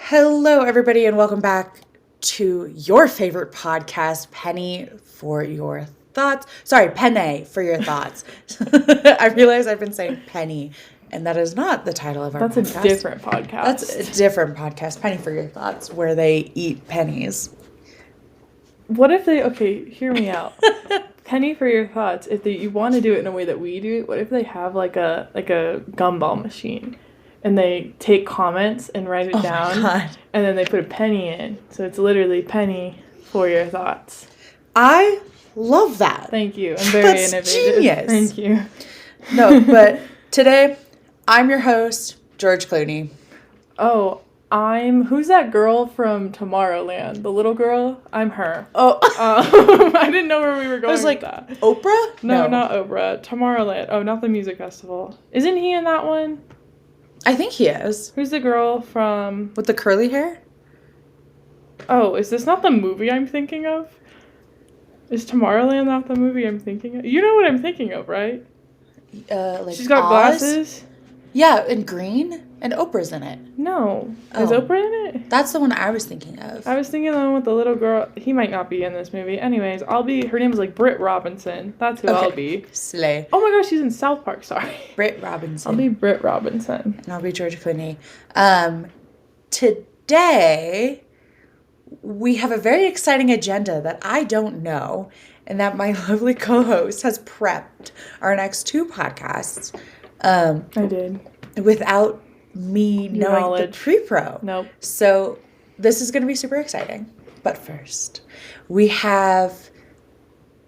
Hello, everybody, and welcome back to your favorite podcast, Penny for Your Thoughts. Sorry, Penne for Your Thoughts. I realize I've been saying Penny, and that is not the title of our podcast. That's a different podcast. That's a different podcast, Penny for Your Thoughts, where they eat pennies. What if they, hear me out. Penny for Your Thoughts, if you want to do it in a way that we do it, what if they have like a gumball machine? And they take comments and write it down, and then they put a penny in. So it's literally Penny for Your Thoughts. I love that. Thank you. I'm very innovative. Genius. Thank you. No, but today, I'm your host, George Clooney. Oh, who's that girl from Tomorrowland? The little girl? I'm her. Oh. I didn't know where we were going with that. Oprah? No, not Oprah. Tomorrowland. Oh, not the music festival. Isn't he in that one? I think he is. Who's the girl from... With the curly hair? Oh, is this not the movie I'm thinking of? Is Tomorrowland not the movie I'm thinking of? You know what I'm thinking of, right? She's got glasses? Yeah, and green. And Oprah's in it. No. Is Oprah in it? That's the one I was thinking of. I was thinking of the one with the little girl. He might not be in this movie. Anyways, her name is like Britt Robinson. That's who I'll be. Slay. Oh my gosh, she's in South Park, sorry. Britt Robinson. I'll be Britt Robinson. And I'll be George Clooney. Today, we have a very exciting agenda that I don't know, and that my lovely co-host has prepped our next two podcasts. I did. Without me knowing the pre-pro. Nope. So this is going to be super exciting. But first, we have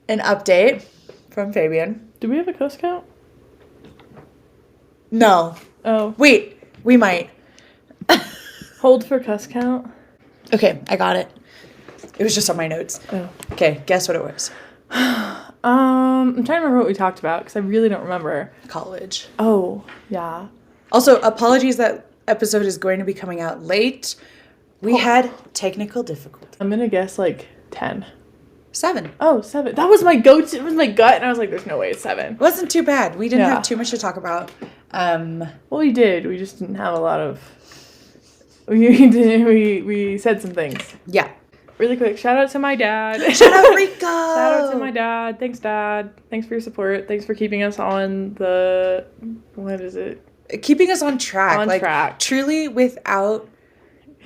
an update from Fabian. Do we have a cuss count? No. Oh. Wait, we might. Hold for cuss count. Okay, I got it. It was just on my notes. Oh. Okay, guess what it was? I'm trying to remember what we talked about because I really don't remember. College. Oh, yeah. Also, apologies that episode is going to be coming out late. We had technical difficulties. I'm going to guess like 10. 7. Oh, 7. That was my go-to. It was my gut, and I was like, there's no way it's 7. It wasn't too bad. We didn't have too much to talk about. Well, we did. We just didn't have a lot of... We said some things. Yeah. Really quick, shout out to my dad. Shout out Rico! Shout out to my dad. Thanks, Dad. Thanks for your support. Thanks for keeping us on the... What is it? Keeping us on track. On track. Truly without...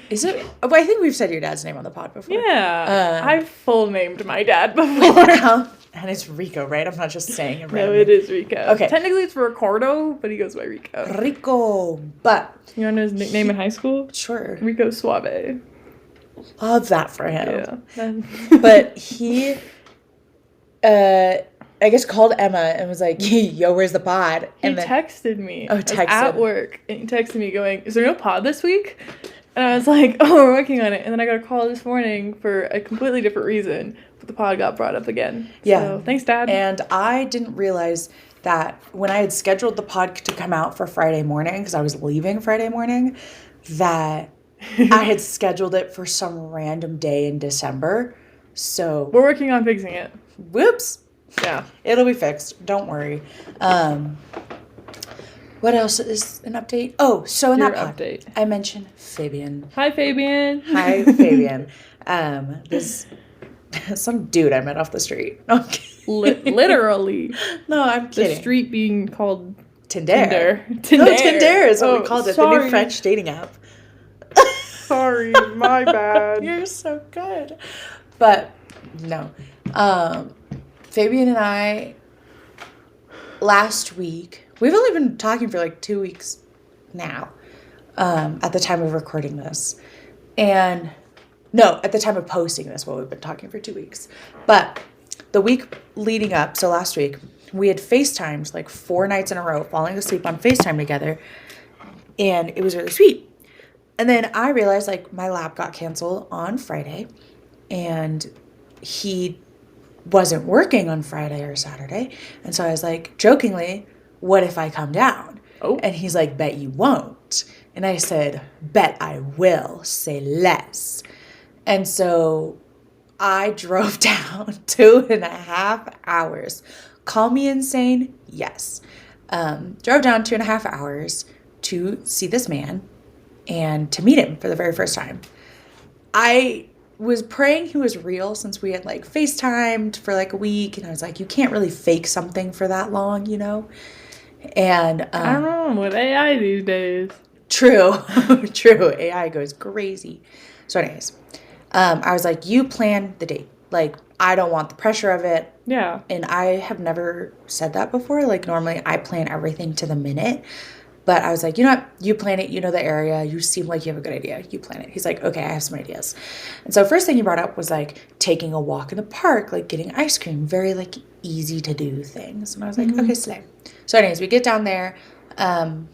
Is it... Oh, I think we've said your dad's name on the pod before. Yeah. I've full named my dad before. And it's Rico, right? I'm not just saying it No, it is Rico. Okay. Technically it's Ricardo, but he goes by Rico. Rico. But... You want to know his nickname in high school? Sure. Rico Suave. Love that for him. Yeah. But he... I guess called Emma and was like, yo, where's the pod? And he texted me. Oh, texted. At work. And he texted me going, is there no pod this week? And I was like, oh, we're working on it. And then I got a call this morning for a completely different reason. But the pod got brought up again. Yeah. So, thanks, Dad. And I didn't realize that when I had scheduled the pod to come out for Friday morning, because I was leaving Friday morning, that I had scheduled it for some random day in December. So... We're working on fixing it. Whoops. Yeah. It'll be fixed. Don't worry. What else is an update? Oh, so in Your that pod, update. I mentioned Fabian. Hi, Fabian. Hi, Fabian. This some dude I met off the street. No, I'm kidding. Literally. No, I'm kidding. The street being called Tinder. Tinder. No, Tinder is what we called it. Sorry. The new French dating app. Sorry, my bad. You're so good. But no. Fabian and I last week, we've only been talking for like 2 weeks now, at the time of recording this. And no, at the time of posting this, well, we've been talking for 2 weeks. But the week leading up, so last week, we had FaceTimed like 4 nights in a row, falling asleep on FaceTime together. And it was really sweet. And then I realized like my lab got canceled on Friday and he wasn't working on Friday or Saturday. And so I was like, jokingly, what if I come down? Oh. And he's like, bet you won't. And I said, bet I will. Say less. And so I drove down 2.5 hours. Call me insane? Yes. Drove down 2.5 hours to see this man. and to meet him for the very first time. I was praying he was real since we had like FaceTimed for like a week, and I was like, you can't really fake something for that long, you know? And I don't know with AI these days. True. True. AI goes crazy. So anyways, I was like, you plan the date. Like, I don't want the pressure of it. Yeah. And I have never said that before. Like, normally I plan everything to the minute. But I was like, you know what? You plan it. You know the area. You seem like you have a good idea. You plan it. He's like, okay, I have some ideas. And so first thing he brought up was like taking a walk in the park, like getting ice cream, very like easy to do things. And I was like, okay, slay. So anyways, we get down there, and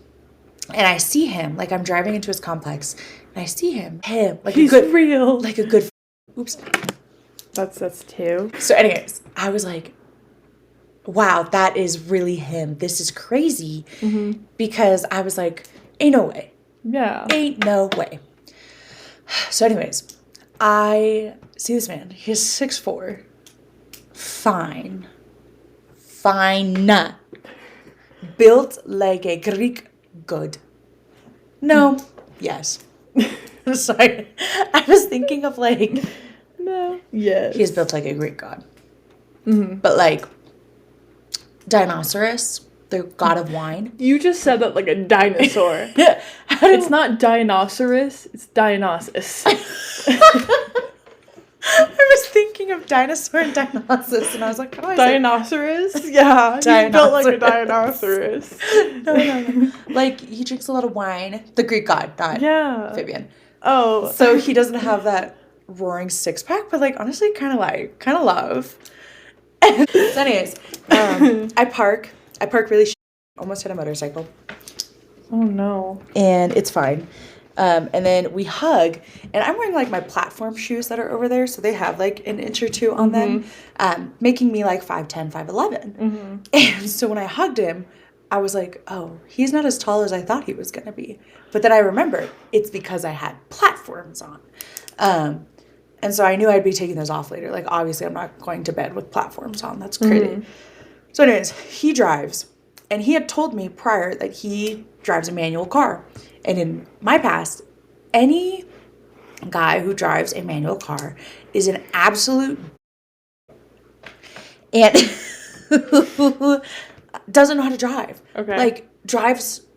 I see him, like I'm driving into his complex, and I see him, like he's a good, real. like a good, oops. That's two. So anyways, I was like, wow, that is really him. This is crazy. Because I was like, ain't no way. Yeah. Ain't no way. So anyways, I see this man. He's 6'4". Fine. Built like a Greek god. No. Yes. Sorry. I was thinking of like... No. Yes. He's built like a Greek god. But like... Dionysus, the god of wine. You just said that like a dinosaur. Yeah. It's not Dinosaurus, it's Dionysus. I was thinking of dinosaur and Dionysus, and I was like, oh, Dinosaurus? Yeah. He's built like a Dinosaurus. No. Like, he drinks a lot of wine. The Greek god, not Fabian. Oh. So he doesn't have that roaring six-pack, but, like, honestly, kind of love. So anyways, I park really almost hit a motorcycle. Oh, no. And it's fine. And then we hug, and I'm wearing like my platform shoes that are over there, so they have like an inch or two on them, making me like 5'10", 5'11". And so when I hugged him, I was like, oh, he's not as tall as I thought he was gonna be. But then I remembered it's because I had platforms on. And so I knew I'd be taking those off later. Like, obviously, I'm not going to bed with platforms on. That's crazy. So anyways, he drives, and he had told me prior that he drives a manual car. And in my past, any guy who drives a manual car is an absolute and doesn't know how to drive. Okay. Like, drives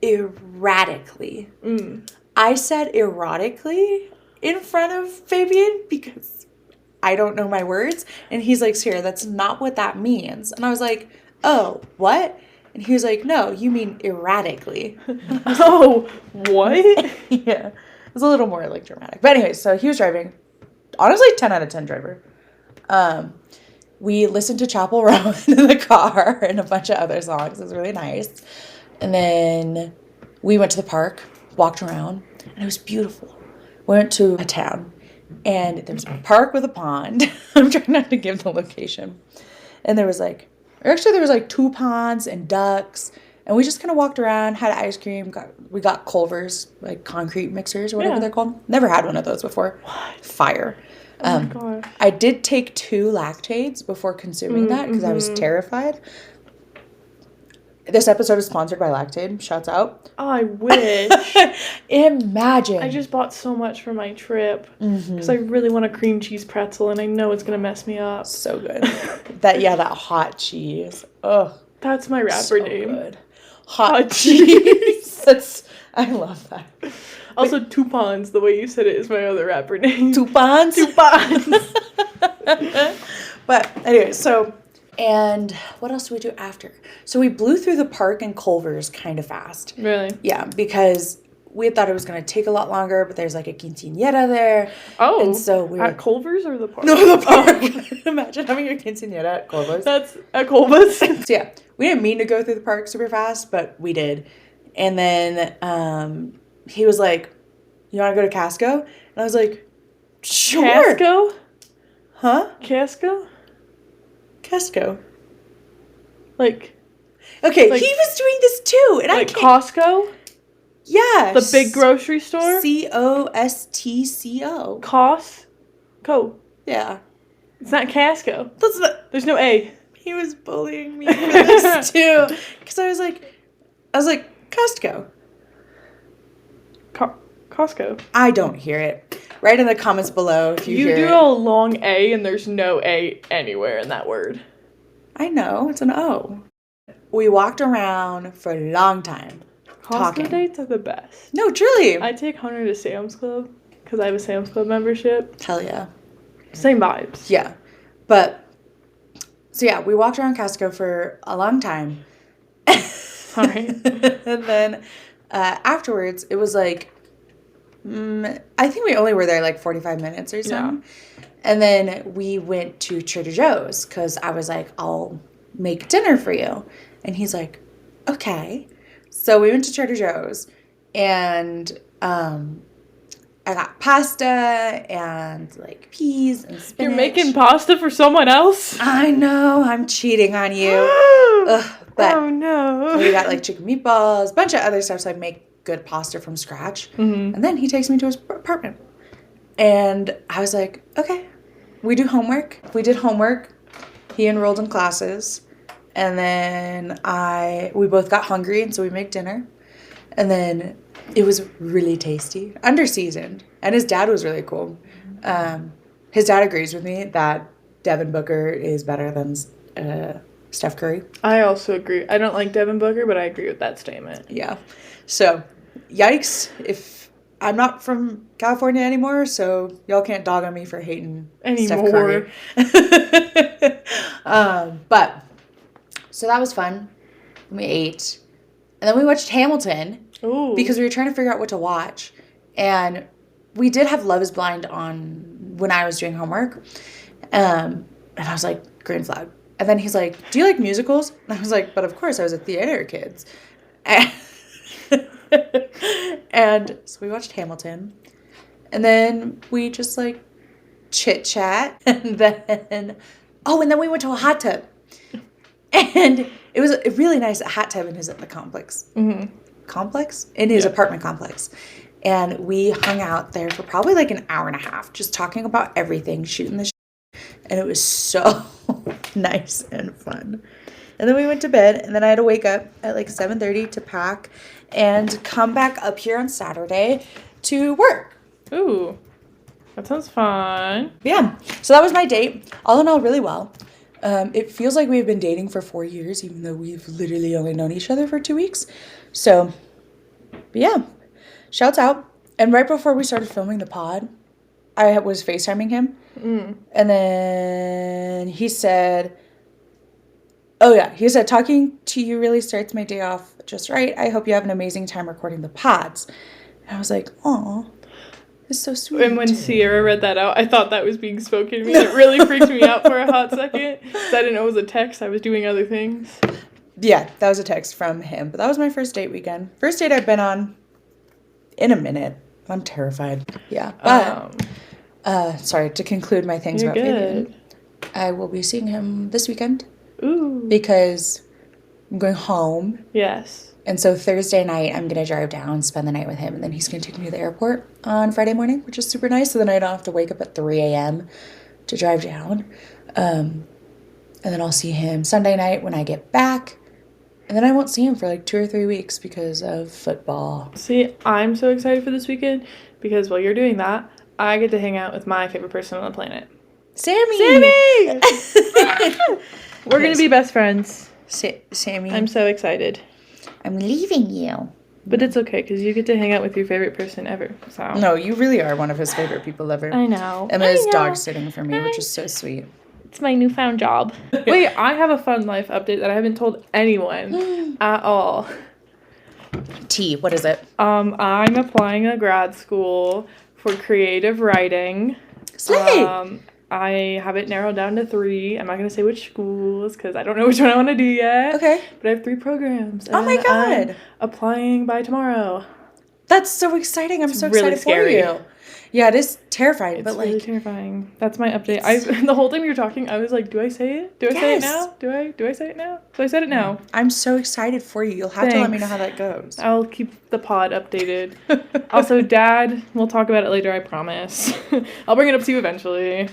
erratically. I said erotically in front of Fabian because I don't know my words. And he's like, Sierra, that's not what that means. And I was like, oh, what? And he was like, no, you mean erratically. Oh, what? Yeah. It was a little more like dramatic. But anyway, so he was driving. Honestly, 10 out of 10 driver. We listened to Chapel Roan in the car and a bunch of other songs. It was really nice. And then we went to the park, walked around, and it was beautiful. We went to a town, and there was a park with a pond. I'm trying not to give the location. And there was like 2 ponds and ducks. And we just kind of walked around, had ice cream. We got Culver's, like concrete mixers or whatever they're called. Never had one of those before. What? Fire. Oh my gosh. I did take 2 Lactates before consuming that because I was terrified. This episode is sponsored by Lactaid. Shouts out. Oh, I wish. Imagine. I just bought so much for my trip because I really want a cream cheese pretzel, and I know it's going to mess me up. So good. that hot cheese. Oh, that's my rapper so name. Good. Hot cheese. I love that. Also, Tupans, the way you said it, is my other rapper name. Tupans? Tupans. But anyway, and what else did we do after? So we blew through the park and Culver's kind of fast. Really? Yeah, because we thought it was going to take a lot longer, but there's like a quinceañera there. Oh, and so we were at Culver's or the park? No, the park. Imagine having a quinceañera at Culver's. That's at Culver's. So yeah, we didn't mean to go through the park super fast, but we did. And then he was like, you want to go to Casco? And I was like, sure. Casco? Huh? Casco? Casco. Like. Okay, he was doing this too. And like Costco? Yes. The big grocery store? Costco. Costco. Yeah. It's not Casco. That's not. There's no A. He was bullying me for this too. Because I was like, Costco. Costco. I don't hear it. Write in the comments below if you hear do it. a long A and there's no A anywhere in that word. I know, it's an O. We walked around for a long time. Costco Talking. dates are the best. No, truly. I take Hunter to Sam's Club because I have a Sam's Club membership. Hell yeah. Same vibes. Yeah. But, so yeah, we walked around Costco for a long time. Sorry. And then afterwards, it was like, I think we only were there like 45 minutes or something. Yeah. And then we went to Trader Joe's because I was like, I'll make dinner for you. And he's like, okay. So we went to Trader Joe's and I got pasta and like peas and spinach. You're making pasta for someone else? I know, I'm cheating on you. But oh no. We got like chicken meatballs, a bunch of other stuff so I make good pasta from scratch. Mm-hmm. And then he takes me to his apartment. And I was like, okay, we do homework. We did homework. He enrolled in classes. And then we both got hungry, and so we made dinner. And then it was really tasty, under-seasoned. And his dad was really cool. His dad agrees with me that Devin Booker is better than Steph Curry. I also agree. I don't like Devin Booker, but I agree with that statement. Yeah. So, yikes if I'm not from California anymore, so y'all can't dog on me for hating Steph Curry. But, so that was fun. We ate. And then we watched Hamilton. Ooh. Because we were trying to figure out what to watch. And we did have Love is Blind on when I was doing homework. And I was like, green flag. And then he's like, do you like musicals? And I was like, but of course, I was a theater kid. And so we watched Hamilton. And then we just like chit chat. And then we went to a hot tub. And it was a really nice hot tub in the complex. Mm-hmm. In his apartment complex. And we hung out there for probably like an hour and a half, just talking about everything, shooting the shit. And it was so nice and fun. And then we went to bed, and then I had to wake up at like 7:30 to pack and come back up here on Saturday to work. Ooh, that sounds fun. Yeah, so that was my date. All in all, really well. It feels like we've been dating for 4 years, even though we've literally only known each other for 2 weeks. So, but yeah, shouts out. And right before we started filming the pod, I was FaceTiming him. And then he said, talking to you really starts my day off just right. I hope you have an amazing time recording the pods. And I was like, aw, it's so sweet. And when Sierra read that out, I thought that was being spoken to me. It really freaked me out for a hot second. I didn't know it was a text. I was doing other things. Yeah, that was a text from him. But that was my first date weekend. First date I've been on in a minute. I'm terrified. Yeah. But, sorry, to conclude my things about Fabian, I will be seeing him this weekend. Ooh. Because I'm going home. Yes. And so Thursday night, I'm going to drive down, spend the night with him, and then he's going to take me to the airport on Friday morning, which is super nice. So then I don't have to wake up at 3 a.m. to drive down. And then I'll see him Sunday night when I get back. And then I won't see him for like 2 or 3 weeks because of football. See, I'm so excited for this weekend because while you're doing that, I get to hang out with my favorite person on the planet. Sammy! We're going to be best friends. Sammy. I'm so excited. I'm leaving you. But it's okay because you get to hang out with your favorite person ever. So. No, you really are one of his favorite people ever. I know. Emma is dog sitting for me, which is so sweet. It's my newfound job. Wait, I have a fun life update that I haven't told anyone at all. What is it? I'm applying to grad school for creative writing. Slay! I have it narrowed down to 3. I'm not going to say which schools because I don't know which one I want to do yet. Okay. But I have 3 programs. Oh my God. I'm applying by tomorrow. That's so exciting. I'm so really excited scary. for you. Yeah, it is terrifying. It's really terrifying. That's my update. The whole time you were talking, I was like, do I say it? Do I say it now? Do I say it now? So I said it now. I'm so excited for you. You'll have to let me know how that goes. I'll keep the pod updated. Also, Dad, we'll talk about it later, I promise. I'll bring it up to you eventually.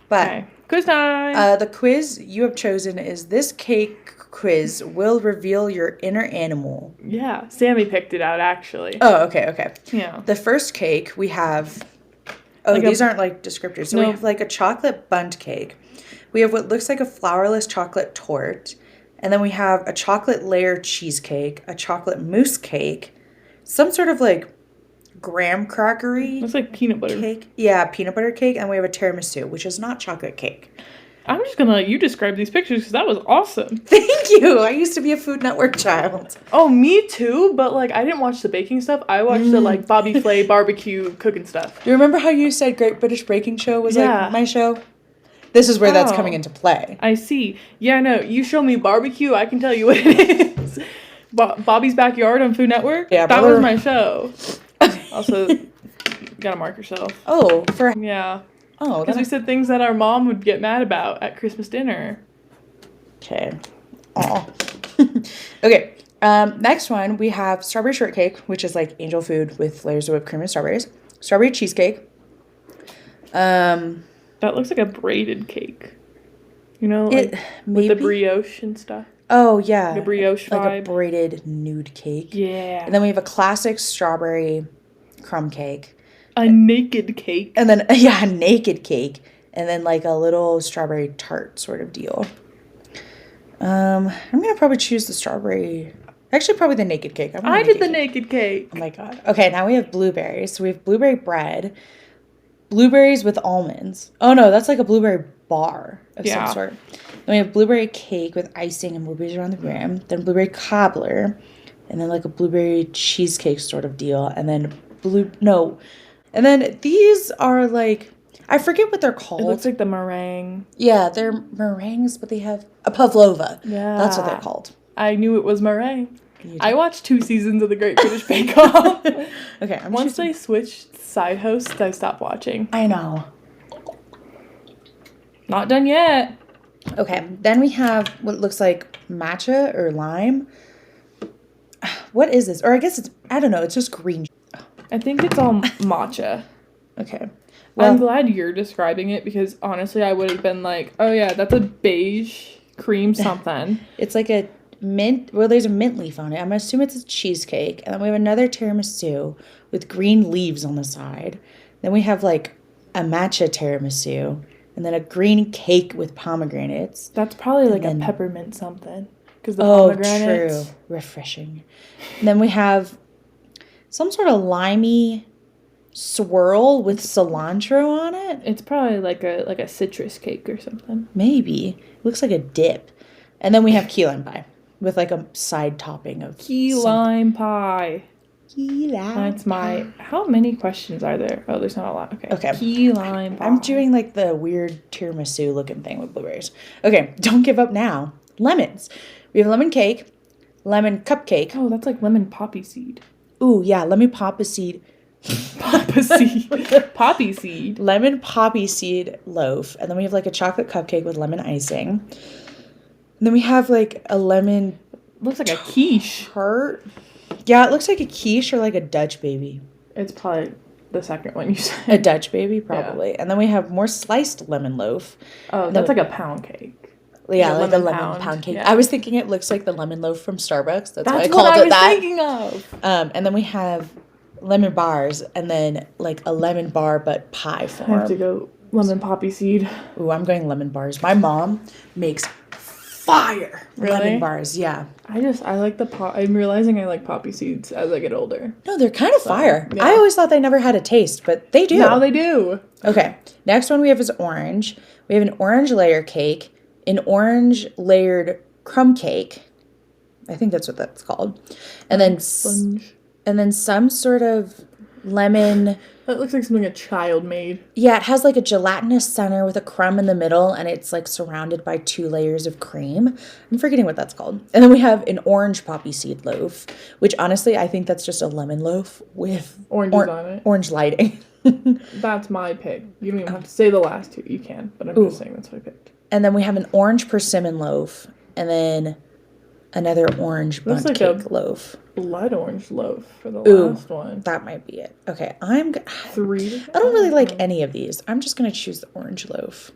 But okay. Quiz time. The quiz you have chosen is this cake quiz will reveal your inner animal. Yeah, Sammy picked it out, actually. Oh, okay. Yeah. The first cake we have... Oh, Like these aren't like descriptors. So we have like a chocolate bundt cake. We have what looks like a flourless chocolate torte. And then we have a chocolate layer cheesecake, a chocolate mousse cake, some sort of like graham crackery Looks like peanut butter. cake. Yeah, peanut butter cake. And we have a tiramisu, which is not chocolate cake. I'm just gonna let you describe these pictures because that was awesome. Thank you. I used to be a Food Network child. Oh, me too, but like I didn't watch the baking stuff. I watched the like Bobby Flay barbecue cooking stuff. You remember how you said Great British Baking Show was Yeah. like my show? This is where that's Oh. coming into play. I see. Yeah, no, you show me barbecue, I can tell you what it is. Bobby's Backyard on Food Network? Yeah, that brother. was my show. Also, you gotta mark yourself. Oh, for... Yeah. Oh, Because we said things that our mom would get mad about at Christmas dinner. Okay. Oh. Okay. Next one, we have strawberry shortcake, which is like angel food with layers of whipped cream and strawberries. Strawberry cheesecake. That looks like a braided cake. You know, like It with the maybe. brioche and stuff. Oh yeah. Like a brioche Like vibe. a braided nude cake. Yeah. And then we have a classic strawberry crumb cake. A naked cake. And then a naked cake. And then like a little strawberry tart sort of deal. I'm gonna probably choose the strawberry. Actually, probably the naked cake. I did the naked cake. Oh my god. Okay, now we have blueberries. So we have blueberry bread, blueberries with almonds. Oh no, that's like a blueberry bar of Yeah. some sort. Then we have blueberry cake with icing and blueberries around the rim. Then blueberry cobbler, and then like a blueberry cheesecake sort of deal. And then and then these are like, I forget what they're It called. looks like the meringue. Yeah, they're meringues, but they have a pavlova. Yeah. That's what they're called. I knew it was meringue. You I watched 2 seasons of The Great British Bake Off. Okay, Once they switched side hosts, I stopped watching. I know. Not done yet. Okay, then we have what looks like matcha or lime. What is this? Or I guess I don't know, it's just green. I think it's all matcha. Okay. I'm Well, glad you're describing it because honestly, I would have been like, oh yeah, that's a beige cream something. it's like a mint, well, there's a mint leaf on it. I'm assuming it's a cheesecake. And then we have another tiramisu with green leaves on the side. Then we have like a matcha tiramisu. And then a green cake with pomegranates. That's probably like then- a peppermint something. Because the Oh, pomegranates. true. Refreshing. And then we have some sort of limey swirl with cilantro on it. It's probably like a citrus cake or something. Maybe. Looks like a dip. And then we have key lime pie with like a side topping of Key lime pie. Key lime. That's my. How many questions are there? Oh, there's not a lot. Okay. Okay. Key lime pie. I'm doing like the weird tiramisu looking thing with blueberries. Okay, don't give up now. Lemons. We have lemon cake, lemon cupcake. Oh, that's like lemon poppy seed. Ooh, yeah, lemon poppy seed. Poppy seed. Poppy seed. Lemon poppy seed loaf. And then we have like a chocolate cupcake with lemon icing. And then we have like a lemon Looks like a quiche. tart. Yeah, it looks like a quiche or like a Dutch baby. It's probably the second one you A said. Dutch baby, probably. And then we have more sliced lemon loaf. Oh, that's like a pound cake. Yeah, a like lemon a lemon pound. pound cake. Yeah. I was thinking it looks like the lemon loaf from Starbucks. That's why I That's called what I it was that. thinking of. And then we have lemon bars and then like a lemon bar but pie I have form. to go lemon poppy seed. Ooh, I'm going lemon bars. My mom makes fire Really? lemon bars. Yeah. I like the pop. I'm realizing I like poppy seeds as I get older. No, they're kind of fire. yeah. I always thought they never had a taste, but they do. Now they do. Okay. Next one we have is orange. We have an orange layer cake, an orange layered crumb cake. I think that's what that's called. And then Sponge. and then some sort of lemon. That looks like something a child made. Yeah, it has like a gelatinous center with a crumb in the middle, and it's like surrounded by 2 layers of cream. I'm forgetting what that's called. And then we have an orange poppy seed loaf, which honestly I think that's just a lemon loaf with Oranges on it. orange lighting. That's my pick. You don't even have to say the last 2. You can, but I'm just saying that's what I picked. And then we have an orange persimmon loaf, and then another orange bundt Looks like cake loaf. blood orange loaf for the Ooh. last one. That might be it. Okay, 3. I don't really like any of these. I'm just going to choose the orange loaf.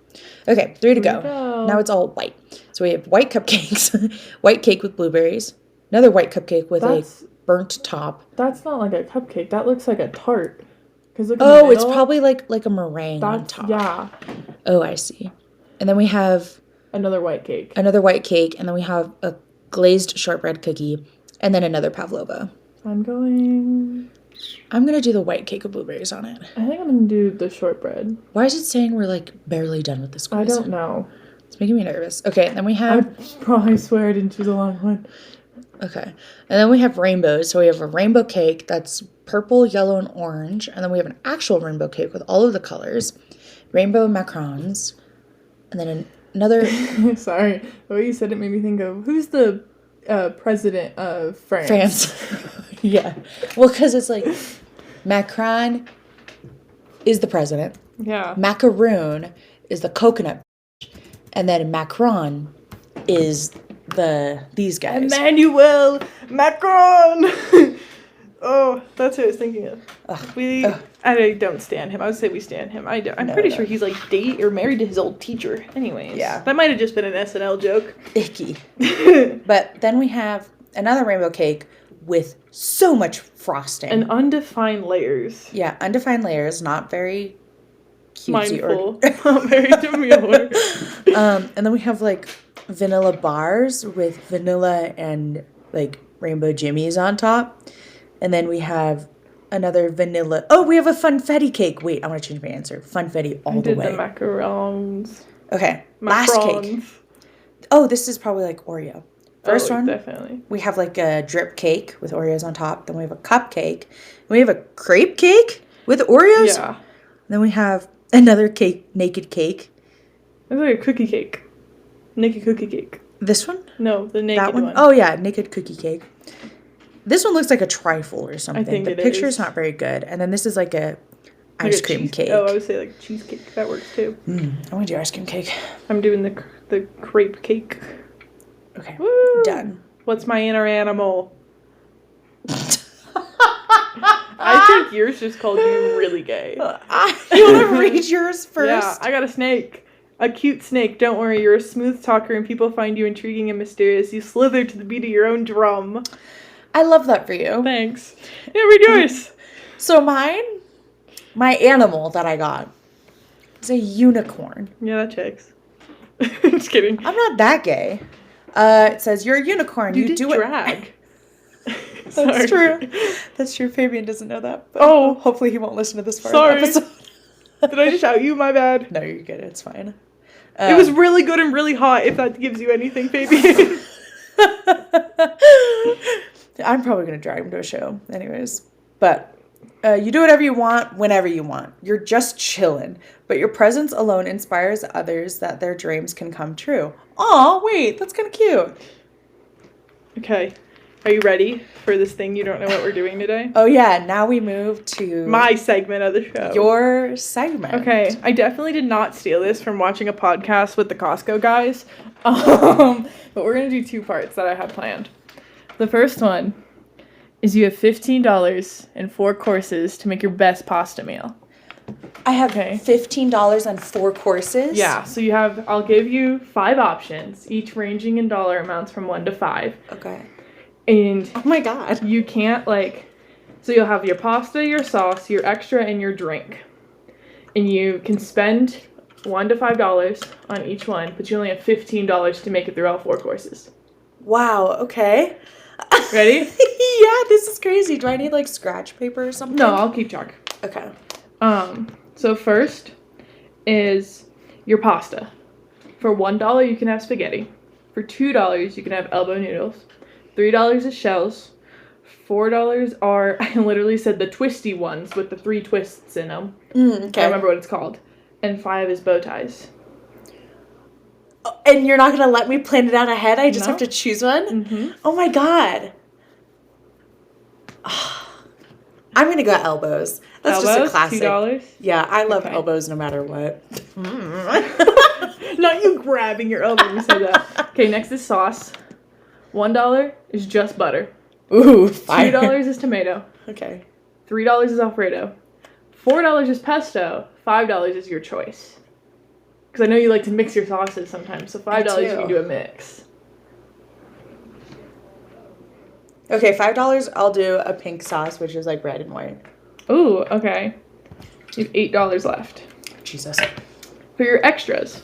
Okay, 3 to go. Now it's all white. So we have white cupcakes, white cake with blueberries, another white cupcake with a burnt top. That's not like a cupcake. That looks like a tart. Oh, it's probably like a meringue on top. Yeah. Oh, I see. And then we have another white cake. And then we have a glazed shortbread cookie, and then another pavlova. I'm going to do the white cake with blueberries on it. I think I'm going to do the shortbread. Why is it saying we're like barely done with this quiz? I don't know. It's making me nervous. Okay, then we have... I probably swear I didn't choose a long one. Okay. And then we have rainbows. So we have a rainbow cake that's purple, yellow, and orange. And then we have an actual rainbow cake with all of the colors. Rainbow macarons. And then another... Sorry. The way you said it made me think of... Who's the president of France? Yeah. Well, because it's like... Macron is the president. Yeah. Macaroon is the coconut. And then Macron is these guys. Emmanuel Macron. Oh, that's what I was thinking of. I don't stand him. I would say we stand him. I'm pretty sure he's like married to his old teacher. Anyways. Yeah. That might have just been an SNL joke. Icky. But then we have another rainbow cake with so much frosting. And undefined layers. Yeah, undefined layers, not very cutesy. Mindful. Not very demure. And then we have like vanilla bars with vanilla and like rainbow jimmies on top. And then we have another vanilla. Oh, we have a funfetti cake. Wait, I want to change my answer. Funfetti all the way. The macarons. Okay, last cake. Oh, this is probably like Oreo. First one, definitely. We have like a drip cake with Oreos on top. Then we have a cupcake. We have a crepe cake with Oreos. Yeah. Then we have another cake, naked cake. It's like a cookie cake. Naked cookie cake. This one? No, the naked one. Oh yeah, naked cookie cake. This one looks like a trifle or something. I think the picture's not very good. And then this is like a ice cream cake. Oh, I would say like cheesecake. That works too. I want to do ice cream cake. I'm doing the crepe cake. Okay. Woo! Done. What's my inner animal? I think yours just called you really gay. You want to read yours first? Yeah, I got a snake. A cute snake. Don't worry, you're a smooth talker and people find you intriguing and mysterious. You slither to the beat of your own drum. I love that for you. Thanks. Yeah, read yours. So my animal that I got is a unicorn. Yeah, that checks. Just kidding. I'm not that gay. It says, you're a unicorn. You do drag. That's true. That's true. Fabian doesn't know that. But hopefully he won't listen to this part of the episode. Did I just out you? My bad. No, you're good. It's fine. It was really good and really hot, if that gives you anything, Fabian. I'm probably going to drag him to a show anyways. But you do whatever you want, whenever you want. You're just chilling. But your presence alone inspires others that their dreams can come true. Aw, wait, that's kind of cute. Okay. Are you ready for this thing you don't know what we're doing today? Oh, yeah. Now we move to... my segment of the show. Your segment. Okay. I definitely did not steal this from watching a podcast with the Costco guys. But we're going to do 2 parts that I had planned. The first one is you have $15 and 4 courses to make your best pasta meal. I have $15 and 4 courses? Yeah. So I'll give you 5 options, each ranging in dollar amounts from 1 to 5. Okay. And oh my god. You can't so you'll have your pasta, your sauce, your extra, and your drink. And you can spend $1 to $5 on each one, but you only have $15 to make it through all 4 courses. Wow, okay. Ready? Yeah, this is crazy. Do I need scratch paper or something? No, I'll keep track. Okay. So first is your pasta. For $1 you can have spaghetti. For $2 you can have elbow noodles. $3 is shells. $4 are, I literally said the twisty ones with the 3 twists in them. Okay. I remember what it's called. And 5 is bow ties. And you're not going to let me plan it out ahead? I just have to choose one? Mm-hmm. Oh my god. I'm going to go elbows. That's elbows, just a classic. $2? Yeah, I love elbows no matter what. Not you grabbing your elbow when you say that. Okay, next is sauce. $1 is just butter. Ooh, fire. $2 is tomato. Okay. $3 is Alfredo. $4 is pesto. $5 is your choice. Because I know you like to mix your sauces sometimes, so $5 you can do a mix. Okay, $5 I'll do a pink sauce, which is like red and white. Ooh, okay. You have $8 left. Jesus. For your extras,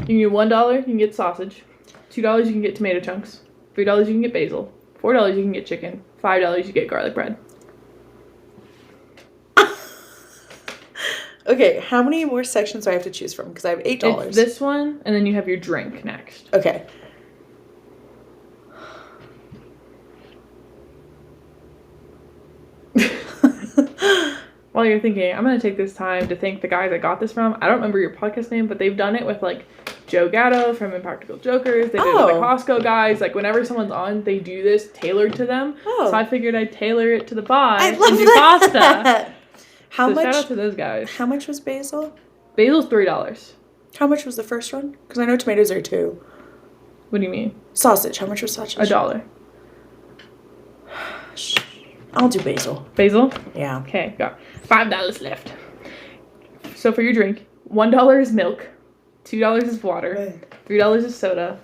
you can get $1, you can get sausage. $2 you can get tomato chunks. $3 you can get basil. $4 you can get chicken. $5 you get garlic bread. Okay, how many more sections do I have to choose from? Because I have $8. It's this one, and then you have your drink next. Okay. While you're thinking, I'm going to take this time to thank the guys I got this from. I don't remember your podcast name, but they've done it with, like, Joe Gatto from Impractical Jokers. They did it with the Costco guys. Like, whenever someone's on, they do this tailored to them. So I figured I'd tailor it to the vibe and do pasta. How much? Shout out to those guys. How much was basil? Basil's $3. How much was the first one? Because I know tomatoes are $2. What do you mean? Sausage. How much was sausage? $1. I'll do basil. Basil? Yeah. Okay, got $5 left. So for your drink, $1 is milk, $2 is water, $3 is soda,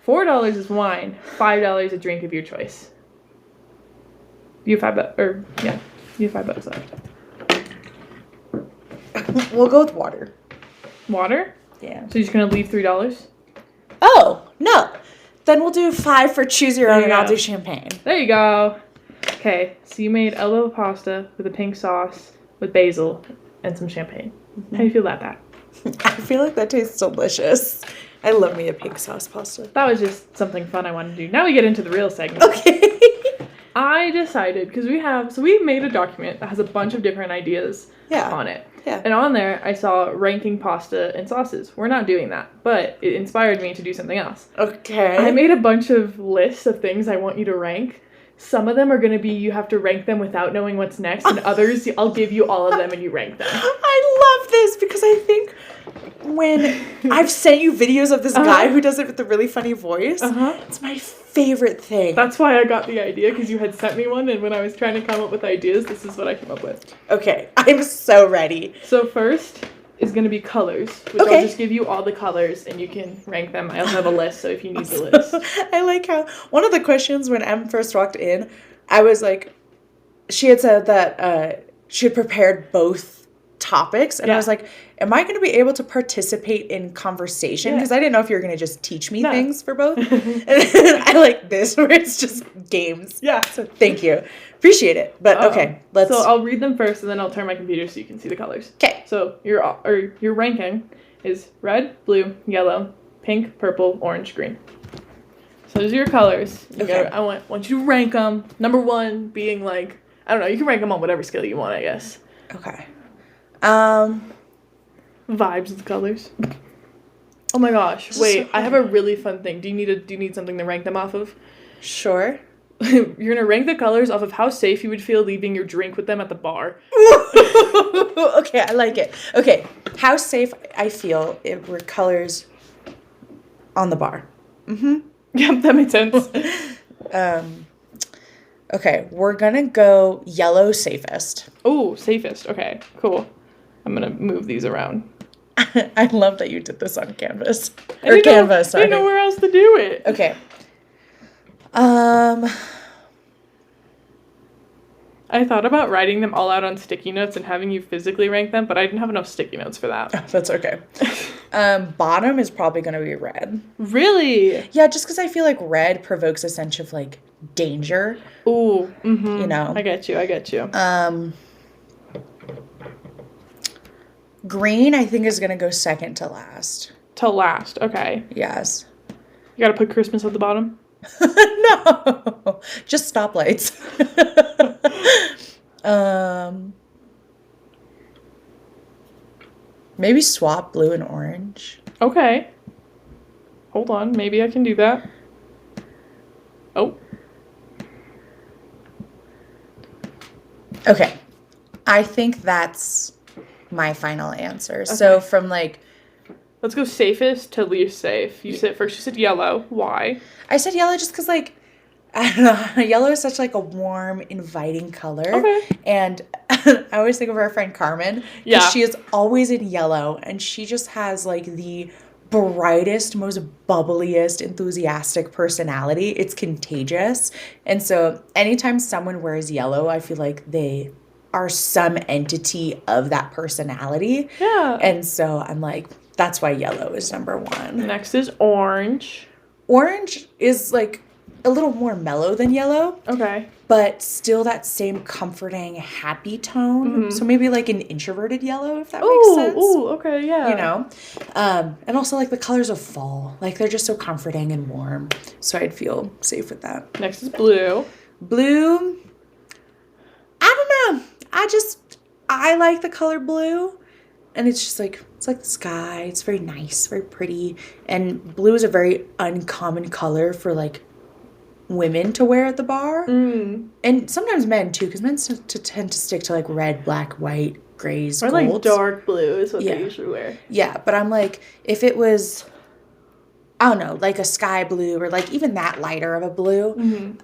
$4 is wine, $5 a drink of your choice. You have you have $5 left. We'll go with water. Water? Yeah. So you're just gonna leave $3? Oh, no. Then we'll do 5 for choose your own and I'll do champagne. There you go. Okay, so you made elbow pasta with a pink sauce with basil and some champagne. How do you feel about that? I feel like that tastes delicious. I love me a pink sauce pasta. That was just something fun I wanted to do. Now we get into the real segment. Okay. I decided, because we made a document that has a bunch of different ideas on it. Yeah. And on there, I saw ranking pasta and sauces. We're not doing that, but it inspired me to do something else. Okay. I made a bunch of lists of things I want you to rank. Some of them are going to be you have to rank them without knowing what's next, and others, I'll give you all of them and you rank them. I love this because I think when I've sent you videos of this guy who does it with a really funny voice, it's my favorite thing. That's why I got the idea, because you had sent me one, and when I was trying to come up with ideas, this is what I came up with. Okay, I'm so ready. So first is going to be colors, which I'll just give you all the colors, and you can rank them. I also have a list, so if you need the list. I like how one of the questions when Em first walked in, I was like, she had said that she had prepared both topics, and I was like, am I going to be able to participate in conversation? Because I didn't know if you were going to just teach me things for both. And I like this where it's just games. Yeah. So thank you. Appreciate it. But okay, let's. So I'll read them first, and then I'll turn my computer so you can see the colors. Okay. So your ranking is red, blue, yellow, pink, purple, orange, green. So those are your colors. I want you to rank them. Number 1 being like, I don't know, you can rank them on whatever scale you want, I guess. Okay. Vibes of the colors. Oh my gosh! Wait, I have a really fun thing. Do you need something to rank them off of? Sure. You're gonna rank the colors off of how safe you would feel leaving your drink with them at the bar. Okay, I like it. Okay, how safe I feel if we're colors on the bar. Mm-hmm. Yep, that makes sense. Okay, we're gonna go yellow safest. Oh, safest. Okay, cool. I'm gonna move these around. I love that you did this on Canvas. I didn't know where else to do it. Okay. I thought about writing them all out on sticky notes and having you physically rank them, but I didn't have enough sticky notes for that. Oh, that's okay. Bottom is probably gonna be red. Really? Yeah, just because I feel like red provokes a sense of like danger. Ooh, you know. I get you. Green, I think, is gonna go second to last. To last, okay. Yes. You gotta put Christmas at the bottom? No, just stoplights. Maybe swap blue and orange. Okay. Hold on, maybe I can do that. Oh. Okay. I think that's my final answer. Okay. So from like... Let's go safest to least safe. You said yellow. Why? I said yellow just because like I don't know. Yellow is such like a warm, inviting color. Okay. And I always think of our friend Carmen. Yeah. She is always in yellow, and she just has like the brightest, most bubbliest, enthusiastic personality. It's contagious. And so anytime someone wears yellow, I feel like they are some entity of that personality. Yeah. And so I'm like, that's why yellow is number one. Next is orange. Orange is like a little more mellow than yellow, Okay. but still that same comforting, happy tone. So maybe like an introverted yellow, if that makes sense. Ooh, okay, yeah. You know? And also like the colors of fall. Like they're just so comforting and warm. So I'd feel safe with that. Next is blue. Blue, I don't know. I like the color blue. And it's just like, it's like the sky. It's very nice, very pretty. And blue is a very uncommon color for like women to wear at the bar. And sometimes men too, because men tend to stick to like red, black, white, grays, Or golds. like dark blue is what Yeah. they usually wear. Yeah, but I'm like, if it was, I don't know, like a sky blue or like even that lighter of a blue,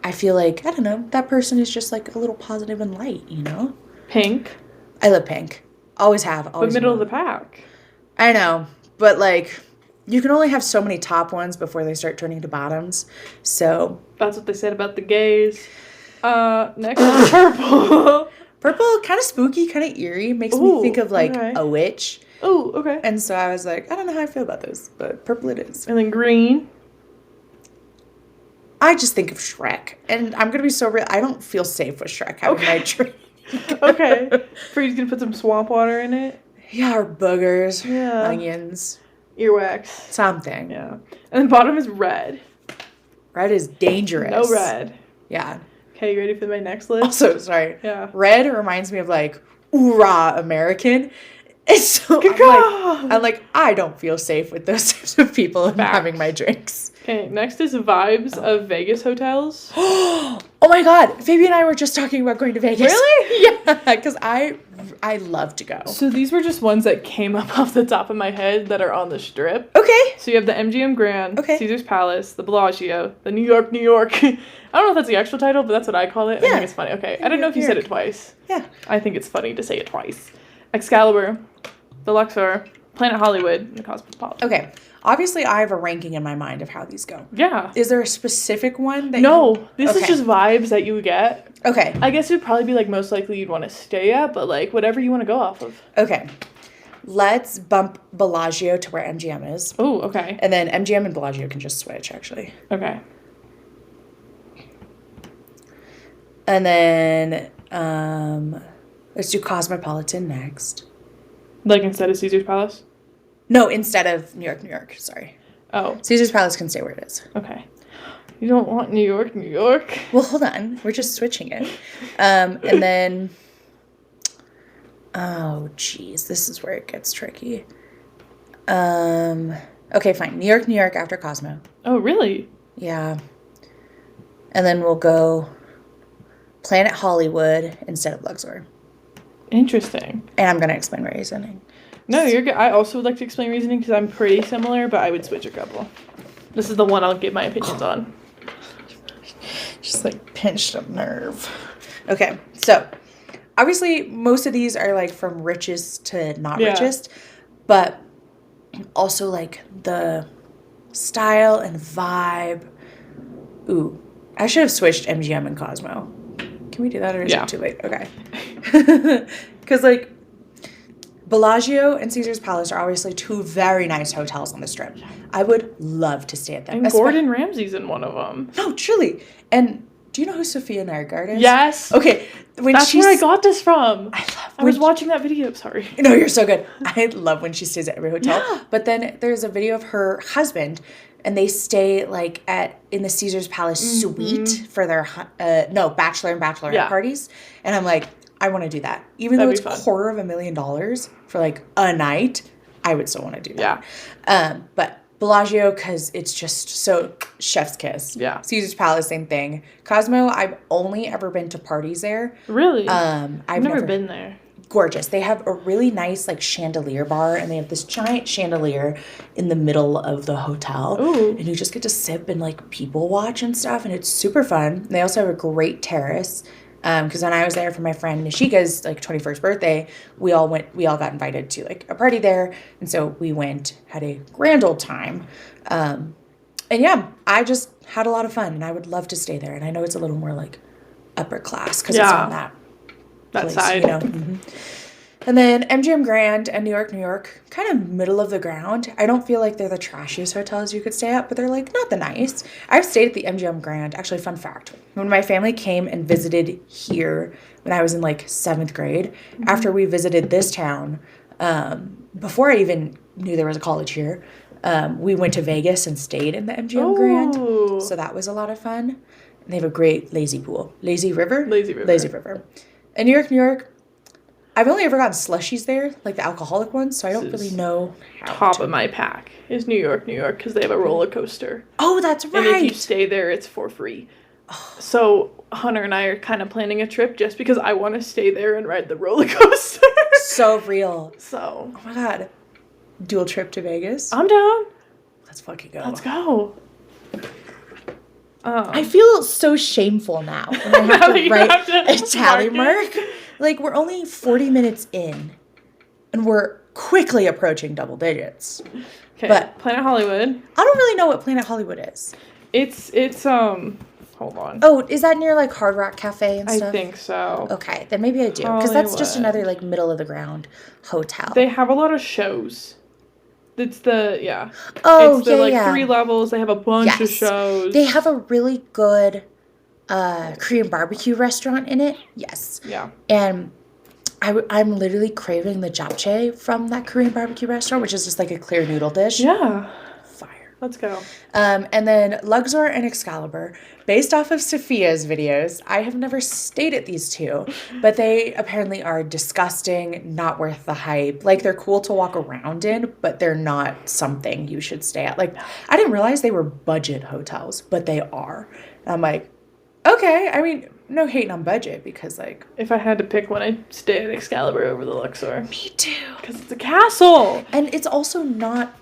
I feel like, I don't know, that person is just like a little positive and light, you know? Pink. I love pink. Always have. But Always middle will. of the pack. I know, but like, you can only have so many top ones before they start turning to bottoms. So That's what they said about the gays. Next is purple. purple, kind of spooky, kind of eerie, makes me Ooh, think of like okay. a witch. Ooh, okay. And so I was like, I don't know how I feel about those, but purple it is. And then green. I just think of Shrek, and I'm gonna be so real. I don't feel safe with Shrek having my drink. Okay. Freddie's gonna put some swamp water in it. Yeah, or boogers, Yeah. onions, Earwax. something. Yeah. And the bottom is red. Red is dangerous. No red. Yeah. Okay, you ready for my next list? Also, sorry. Yeah. Red reminds me of like hoorah American. And so Caw-caw! I'm like, I don't feel safe with those types of people and Facts. having my drinks. Okay, next is vibes of Vegas hotels. Oh my God, Phoebe and I were just talking about going to Vegas. Really? Yeah, because I love to go. So these were just ones that came up off the top of my head that are on the strip. Okay. So you have the MGM Grand, Okay. Caesar's Palace, the Bellagio, the New York, New York. I don't know if that's the actual title, but that's what I call it. I Yeah. think it's funny. Okay, I don't know if you New said York. it twice. Yeah. I think it's funny to say it twice. Excalibur, the Luxor, Planet Hollywood, and the Cosmopolitan. Okay. Obviously, I have a ranking in my mind of how these go. Yeah. Is there a specific one that No, this is Okay. just vibes that you would get. Okay. I guess it would probably be like most likely you'd want to stay at, but like whatever you want to go off of. Okay. Let's bump Bellagio to where MGM is. Oh, okay. And then MGM and Bellagio can just switch, actually. Okay. And then let's do Cosmopolitan next. Like instead of Caesar's Palace? No, instead of New York, New York. Sorry. Oh, Caesar's Palace can stay where it is. okay. You don't want New York, New York? Well, hold on. We're just switching it. And then, oh, geez. This is where it gets tricky. Okay, fine. New York, New York after Cosmo. Oh, really? Yeah. And then we'll go Planet Hollywood instead of Luxor. Interesting. And I'm going to explain my reasoning. No, you're good. I also would like to explain reasoning because I'm pretty similar, but I would switch a couple. This is the one I'll give my opinions on. Just like pinched a nerve. Okay, so obviously most of these are like from richest to not Yeah. richest, but also like the style and vibe. Ooh, I should have switched MGM and Cosmo. Can we do that or is Yeah. it too late? Okay. Because like Bellagio and Caesar's Palace are obviously two very nice hotels on the Strip. I would love to stay at them. And Gordon Ramsay's in one of them. No, truly. And do you know who Sophia Nargard is? Yes. Okay. When That's she's, where I got this from. I love I was when- watching that video. Sorry. No, you're so good. I love when she stays at every hotel. Yeah. But then there's a video of her husband, and they stay like in the Caesar's Palace suite for their bachelor and bachelorette Yeah. parties. And I'm like, I want to do that, even though That'd it's be fun. $250,000 for like a night. I would still want to do that. Yeah. But Bellagio, because it's just so chef's kiss. Yeah. Caesar's Palace, same thing. Cosmo, I've only ever been to parties there. Really? I've I've never been there. gorgeous. They have a really nice like chandelier bar, and they have this giant chandelier in the middle of the hotel. Ooh. And you just get to sip and like people watch and stuff, and it's super fun. They also have a great terrace. Because when I was there for my friend Nishika's like 21st birthday, we all got invited to like a party there, and so we went, had a grand old time. And yeah, I just had a lot of fun, and I would love to stay there. And I know it's a little more like upper class because it's on that place, side. you know. Mm-hmm. And then MGM Grand and New York, kind of middle of the ground. I don't feel like they're the trashiest hotels you could stay at, but they're like not the nice. I've stayed at the MGM Grand. Actually, fun fact, when my family came and visited here when I was in like 7th grade, after we visited this town, before I even knew there was a college here, we went to Vegas and stayed in the MGM Grand. So that was a lot of fun. And they have a great lazy pool. Lazy River. And New York, I've only ever gotten slushies there, like the alcoholic ones, so I don't really know how Top of my pack is New York, because they have a roller coaster. Oh, that's right. And if you stay there, it's for free. So Hunter and I are kind of planning a trip just because I want to stay there and ride the roller coaster. So real. So. Oh my god. Dual trip to Vegas? I'm down. Let's fucking go. Let's go. I feel so shameful now when I have to write a tally mark. Like, we're only 40 minutes in, and we're quickly approaching double digits. Okay, but Planet Hollywood. I don't really know what Planet Hollywood is. It's hold on. Oh, is that near, like, Hard Rock Cafe and stuff? I think so. Okay, then maybe I do. Because that's just another, like, middle-of-the-ground hotel. They have a lot of shows. It's the, Oh, it's the, 3 levels. They have a bunch of shows. They have a really good Korean barbecue restaurant in it. Yes. Yeah. And I'm literally craving the japchae from that Korean barbecue restaurant, which is just like a clear noodle dish. Yeah. Fire. Let's go. And then Luxor and Excalibur, based off of Sophia's videos. I have never stayed at these two, but they apparently are disgusting, not worth the hype. Like, they're cool to walk around in, but they're not something you should stay at. Like, I didn't realize they were budget hotels, but they are. And I'm like, okay, I mean, no hating on budget because, like... If I had to pick one, I'd stay at Excalibur over the Luxor. Me too. Because it's a castle! And it's also not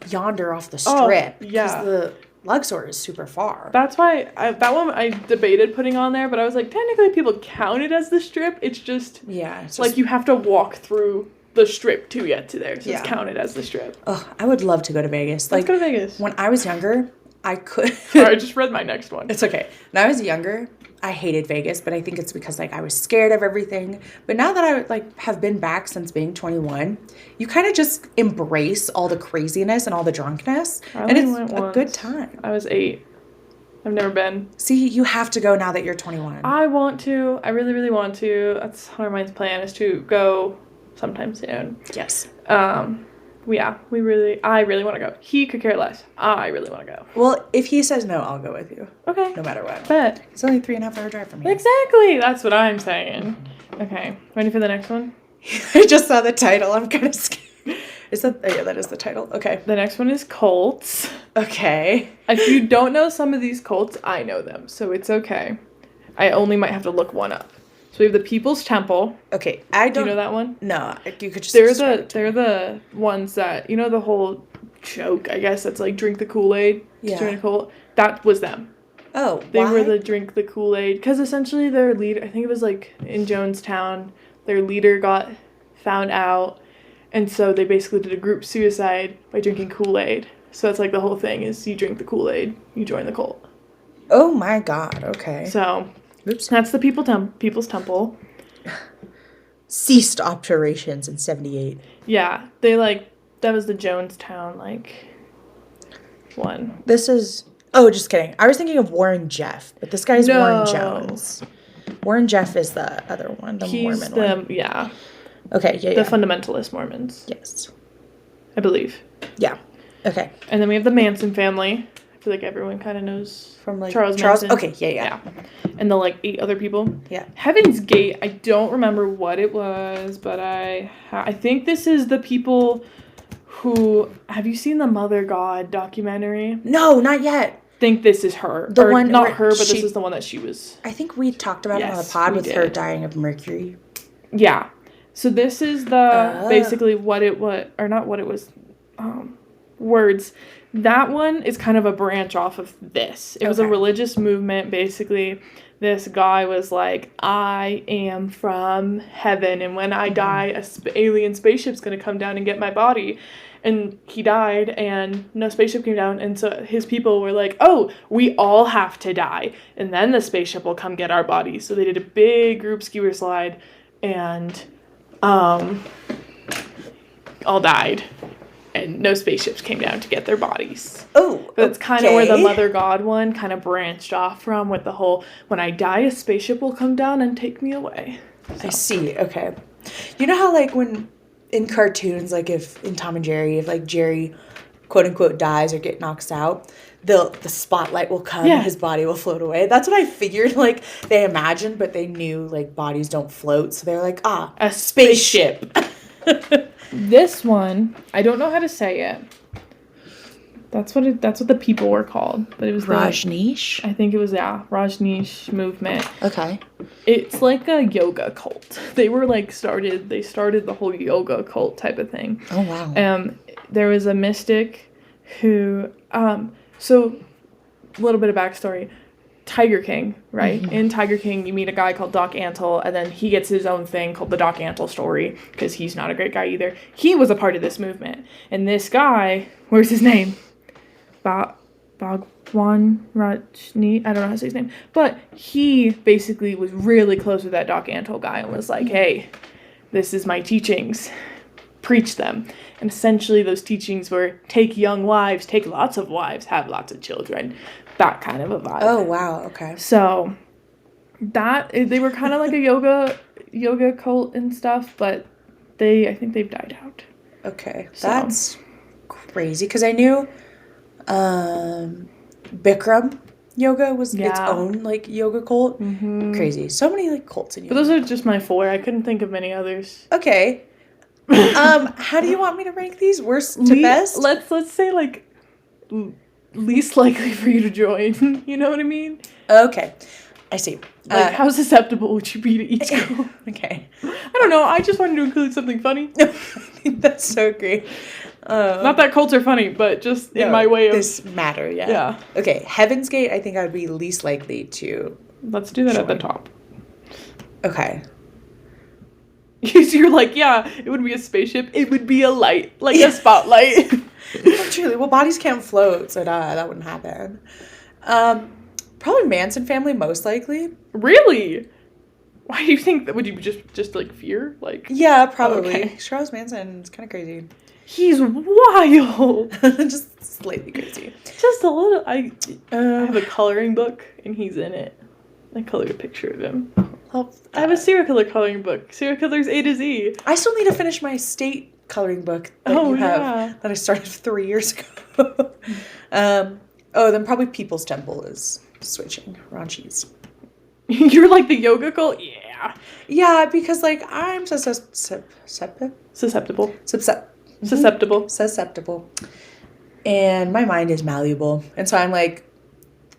yonder off the strip. Oh, yeah. Because the Luxor is super far. That's why, that one I debated putting on there, but I was like, technically people count it as the strip. It's just... Yeah. It's just, like, you have to walk through the strip to get to there. So yeah. It's counted as the strip. Oh, I would love to go to Vegas. Let's go to Vegas. When I was younger... I could. Sorry, I just read my next one. It's okay. When I was younger, I hated Vegas, but I think it's because like I was scared of everything. But now that I like have been back since being 21, you kind of just embrace all the craziness and all the drunkenness, and it's a good time. I was 8. I've never been. See, you have to go now that you're 21. I want to. I really, really want to. That's Hunter plan is to go sometime soon. Yes. Yeah, I really want to go. He could care less. I really want to go. Well, if he says no, I'll go with you. Okay. No matter what. Bet. It's only 3.5 hour drive from here. Exactly. That's what I'm saying. Okay. Ready for the next one? I just saw the title. I'm kind of scared. Is that? Oh, yeah, that is the title. Okay. The next one is cults. Okay. If you don't know some of these cults, I know them, so it's okay. I only might have to look one up. So we have the People's Temple. Okay, I don't... Do you know that one? No, you could just... They're the ones that, you know, the whole joke, I guess, that's like drink the Kool-Aid. Yeah. Join a cult. That was them. Oh, They were the drink the Kool-Aid. Because essentially their leader, I think it was like in Jonestown, their leader got found out. And so they basically did a group suicide by drinking Kool-Aid. So that's like the whole thing is you drink the Kool-Aid, you join the cult. Oh my god, okay. So... Oops. That's the People's Temple. Ceased operations in 78. Yeah, that was the Jonestown, one. This is, oh, just kidding. I was thinking of Warren Jeff, but this guy's Warren Jones. Warren Jeff is the other one, the Mormon one. Yeah. Okay, yeah. The fundamentalist Mormons. Yes. I believe. Yeah. Okay. And then we have the Manson family. I feel like everyone kind of knows from Charles Manson. Okay, yeah. And the 8 other people. Yeah. Heaven's Gate, I don't remember what it was, but I think this is the people who, have you seen the Mother God documentary? No, not yet. Think this is her. Not her, but this is the one that she was. I think we talked about it on the pod with her dying of mercury. Yeah. So this is the basically what it was, or not what it was, words. That one is kind of a branch off of this. It was a religious movement. Basically, this guy was like, I am from heaven, and when I die, a alien spaceship's going to come down and get my body. And he died, and no spaceship came down, and so his people were like, oh, we all have to die, and then the spaceship will come get our bodies. So they did a big group skewer slide, and all died. And no spaceships came down to get their bodies. Oh, that's kind of where the Mother God one kind of branched off from, with the whole, when I die, a spaceship will come down and take me away. So. I see. Okay. You know how, like, when in cartoons, like, if in Tom and Jerry, if, like, Jerry, quote unquote, dies or get knocked out, the spotlight will come and his body will float away. That's what I figured, like, they imagined, but they knew, like, bodies don't float. So they're like, a spaceship. This one, I don't know how to say it. That's what the people were called, but it was Rajneesh. I think it was Rajneesh movement. Okay. It's like a yoga cult. They were like they started the whole yoga cult type of thing. Oh wow. There was a mystic who so a little bit of backstory. Tiger King, right? Mm-hmm. In Tiger King, you meet a guy called Doc Antle, and then he gets his own thing called the Doc Antle story, because he's not a great guy either. He was a part of this movement. And this guy, where's his name? Bhagwan Rajneesh? I don't know how to say his name. But he basically was really close with that Doc Antle guy and was like, hey, this is my teachings. Preach them. And essentially those teachings were take young wives, take lots of wives, have lots of children. That kind of a vibe. Oh, wow. Okay. So they were kind of like a yoga cult and stuff, but I think they've died out. Okay. So. That's crazy, because I knew Bikram yoga was its own, like, yoga cult. Mm-hmm. Crazy. So many, like, cults in yoga. But those are just my 4. I couldn't think of many others. Okay. How do you want me to rank these? Worst to best? Let's say, like, least likely for you to join. You know what I mean? Okay. I see. Like, how susceptible would you be to each cult? Okay. I don't know. I just wanted to include something funny. I think that's so great. Not that cults are funny, but just in my way of... This matter, yeah. Yeah. Okay, Heaven's Gate, I think I would be least likely to... Let's do that at the top. Okay. You're like, yeah, it would be a spaceship. It would be a light, like a spotlight. Truly. Well, bodies can't float, so that wouldn't happen. Probably Manson family, most likely. Really? Why do you think that? Would you just like fear? Like, yeah, probably. Okay. Charles Manson is kind of crazy. He's wild. Just slightly crazy. Just a little. I have a coloring book, and he's in it. I colored a picture of him. I have a serial killer coloring book. Serial killers A to Z. I still need to finish my state coloring book that you have that I started 3 years ago. Then probably People's Temple is switching. Ranchis. You're like the yoga cult? Yeah. Yeah, because, like, I'm susceptible. Susceptible. And my mind is malleable. And so I'm like,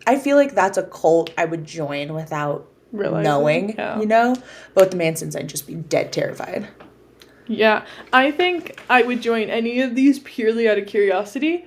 I feel like that's a cult I would join without knowing, you know? But with the Mansons, I'd just be dead terrified. Yeah. I think I would join any of these purely out of curiosity.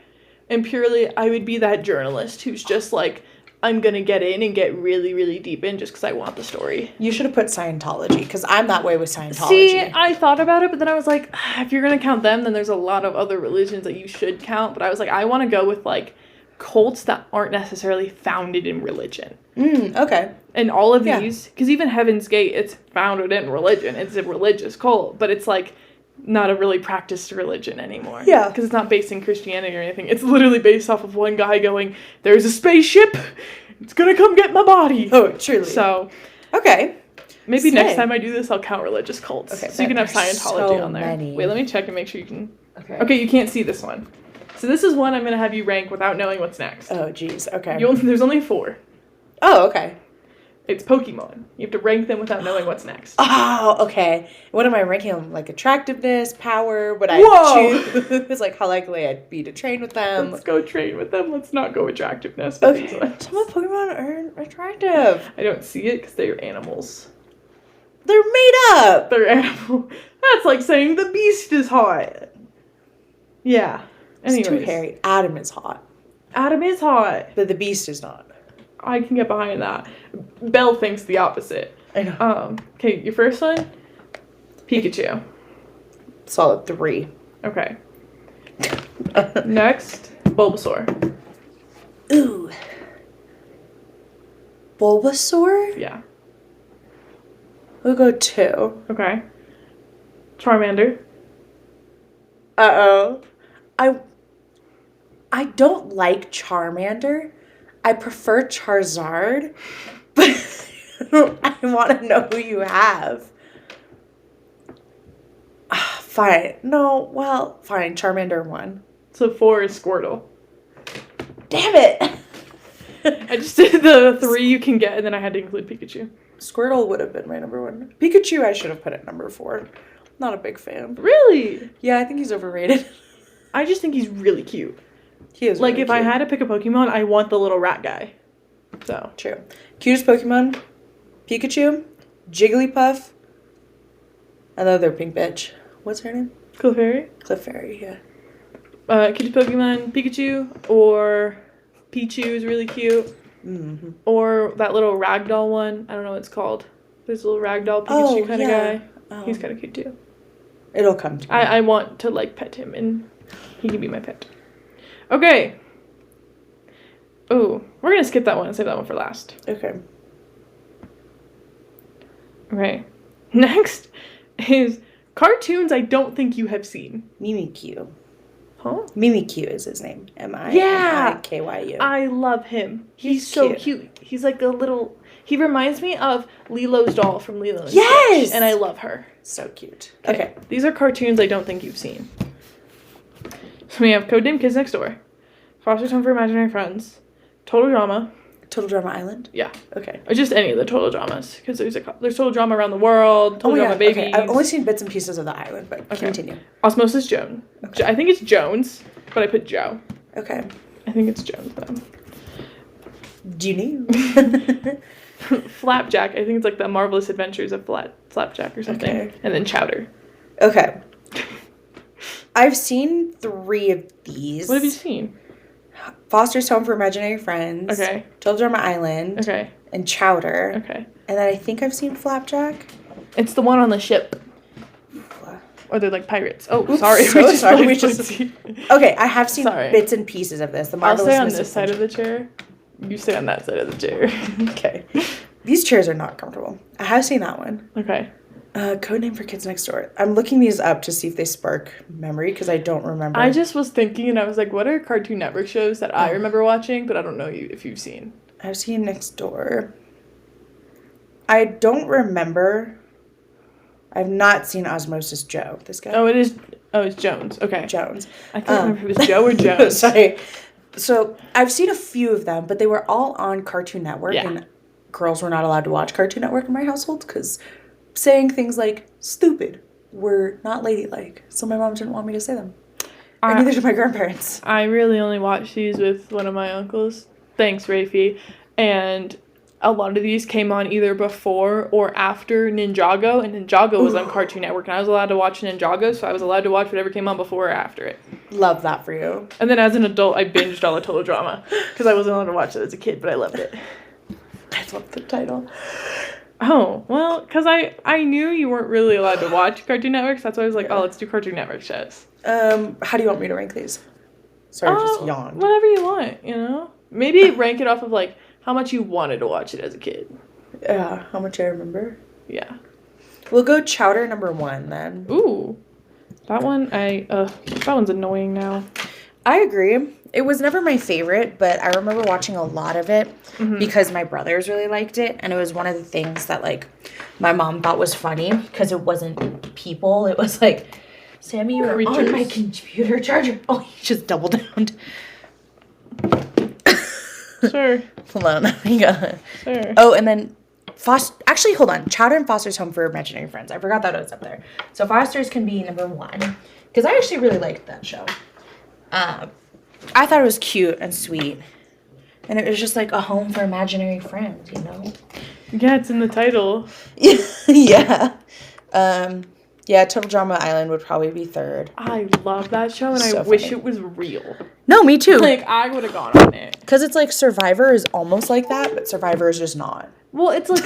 And purely, I would be that journalist who's just like, I'm going to get in and get really, really deep in just because I want the story. You should have put Scientology, because I'm that way with Scientology. See, I thought about it, but then I was like, if you're going to count them, then there's a lot of other religions that you should count. But I was like, I want to go with, like, cults that aren't necessarily founded in religion. Okay. And all of these, because even Heaven's Gate, it's founded in religion. It's a religious cult, but it's, like, not a really practiced religion anymore. Yeah. Because it's not based in Christianity or anything. It's literally based off of one guy going, there's a spaceship, it's gonna come get my body. Oh, truly. So. Okay. Maybe next time I do this, I'll count religious cults. Okay. So you can have Scientology on there. Many. Wait, let me check and make sure you can. Okay, you can't see this one. So this is one I'm gonna have you rank without knowing what's next. Oh, geez. Okay. There's only 4. Oh, okay. It's Pokemon. You have to rank them without knowing what's next. Oh, okay. What am I ranking them? Like attractiveness, power? Would I choose? Like how likely I'd be to train with them? Let's go train with them. Let's not go attractiveness. Okay. Some of Pokemon are attractive. I don't see it because they're animals. They're made up. They're animal. That's like saying the beast is hot. Yeah. It's too Anyways. hairy. Adam is hot, Adam is hot. but the beast is not. I can get behind that. Belle thinks the opposite. I know. Okay, your first one? Pikachu. Solid 3. Okay. Next, Bulbasaur. Ooh. Bulbasaur? Yeah. We'll go 2. Okay. Charmander. Uh-oh. I don't like Charmander. I prefer Charizard. But I want to know who you have. Fine. No, well, fine. Charmander 1. So 4 is Squirtle. Damn it! I just did the 3 you can get, and then I had to include Pikachu. Squirtle would have been my number 1. Pikachu I should have put at number 4. Not a big fan. Really? Yeah, I think he's overrated. I just think he's really cute. He is Like, really if I cute. had to pick a Pokemon, I want the little rat guy. So. True. Cutest Pokemon, Pikachu, Jigglypuff, and the other pink bitch. What's her name? Clefairy? Clefairy, yeah. Cutest Pokemon, Pikachu, or Pichu is really cute. Mm-hmm. Or that little ragdoll one. I don't know what it's called. There's a little ragdoll Pikachu kind of guy. He's kind of cute too. It'll come to me. I want to like pet him and he can be my pet. Okay. Oh, we're gonna skip that one and save that one for last. Okay. Okay. Next is cartoons I don't think you have seen. Mimikyu. Huh? Mimikyu is his name. Yeah. M-I-M-I-K-Y-U. I love him. He's He's so cute. cute. He's like a little. He reminds me of Lilo's doll from Lilo and Yes! Stitch, and I love her. So cute. Okay. These are cartoons I don't think you've seen. So we have Codename Kids Next Door, Foster's Home for Imaginary Friends, Total Drama. Total Drama Island? Yeah. Okay. Or just any of the Total Dramas, because there's Total Drama Around the World, Total Drama Babies. Okay. I've only seen bits and pieces of the island, but Okay. continue. Osmosis Joan. Okay. I think it's Jones, but I put Joe. Okay. I think it's Jones though. Do you know? Flapjack. I think it's like the Marvelous Adventures of Flapjack or something. Okay. And then Chowder. Okay. I've seen 3 of these. What have you seen? Foster's Home for Imaginary Friends. Okay. Total Drama Island. Okay. And Chowder. Okay. And then I think I've seen Flapjack. It's the one on the ship. Or they're like pirates. Oh, Oops, sorry. so sorry. We just- see. Okay, I have seen Sorry. bits and pieces of this. The I'll stay on Marvelous this side of the chair. You stay on that side of the chair. Okay. These chairs are not comfortable. I have seen that one. Okay. Codename for Kids Next Door. I'm looking these up to see if they spark memory because I don't remember. I just was thinking and I was like, what are Cartoon Network shows that I remember watching, but I don't know if you've seen. I've seen Next Door. I don't remember. I've not seen Osmosis Joe. This guy. It's Jones. Okay. Jones. I can't remember if it was Joe or Jones. Sorry. So I've seen a few of them, but they were all on Cartoon Network, Yeah. and girls were not allowed to watch Cartoon Network in my household because saying things like "stupid" were not ladylike. So my mom didn't want me to say them. And neither did my grandparents. I really only watched these with one of my uncles. Thanks, Rafi. And a lot of these came on either before or after Ninjago, and Ninjago was on Cartoon Network, and I was allowed to watch Ninjago, so I was allowed to watch whatever came on before or after it. Love that for you. And then as an adult, I binged all the Total Drama, because I wasn't allowed to watch it as a kid, but I loved it. I love the title. Oh, well, because I knew you weren't really allowed to watch Cartoon Network, so that's why I was like, Yeah. oh, let's do Cartoon Network shows. How do you want me to rank these? Sorry, I just yawned. Whatever you want, you know? Maybe rank it off of, like, how much you wanted to watch it as a kid. Yeah, how much I remember. Yeah. We'll go Chowder number 1 then. Ooh. That one, that one's annoying now. I agree. It was never my favorite, but I remember watching a lot of it because my brothers really liked it. And it was one of the things that, like, my mom thought was funny because it wasn't people. It was like, Sammy, you're on my computer charger. Oh, he just double downed. Sure. Hold on. Hang on. Sure. Oh, and then actually, hold on. Chowder and Foster's Home for Imaginary Friends. I forgot that it was up there. So Foster's can be number 1 because I actually really liked that show. I thought it was cute and sweet, and it was just like a home for imaginary friends, you know. Yeah, it's in the title. Yeah. Yeah, Total Drama Island would probably be third. I love that show, and So I wish funny. it was real. No, me too. Like, I would have gone on it. Because it's like Survivor is almost like that, but Survivor is just not. Well, it's like,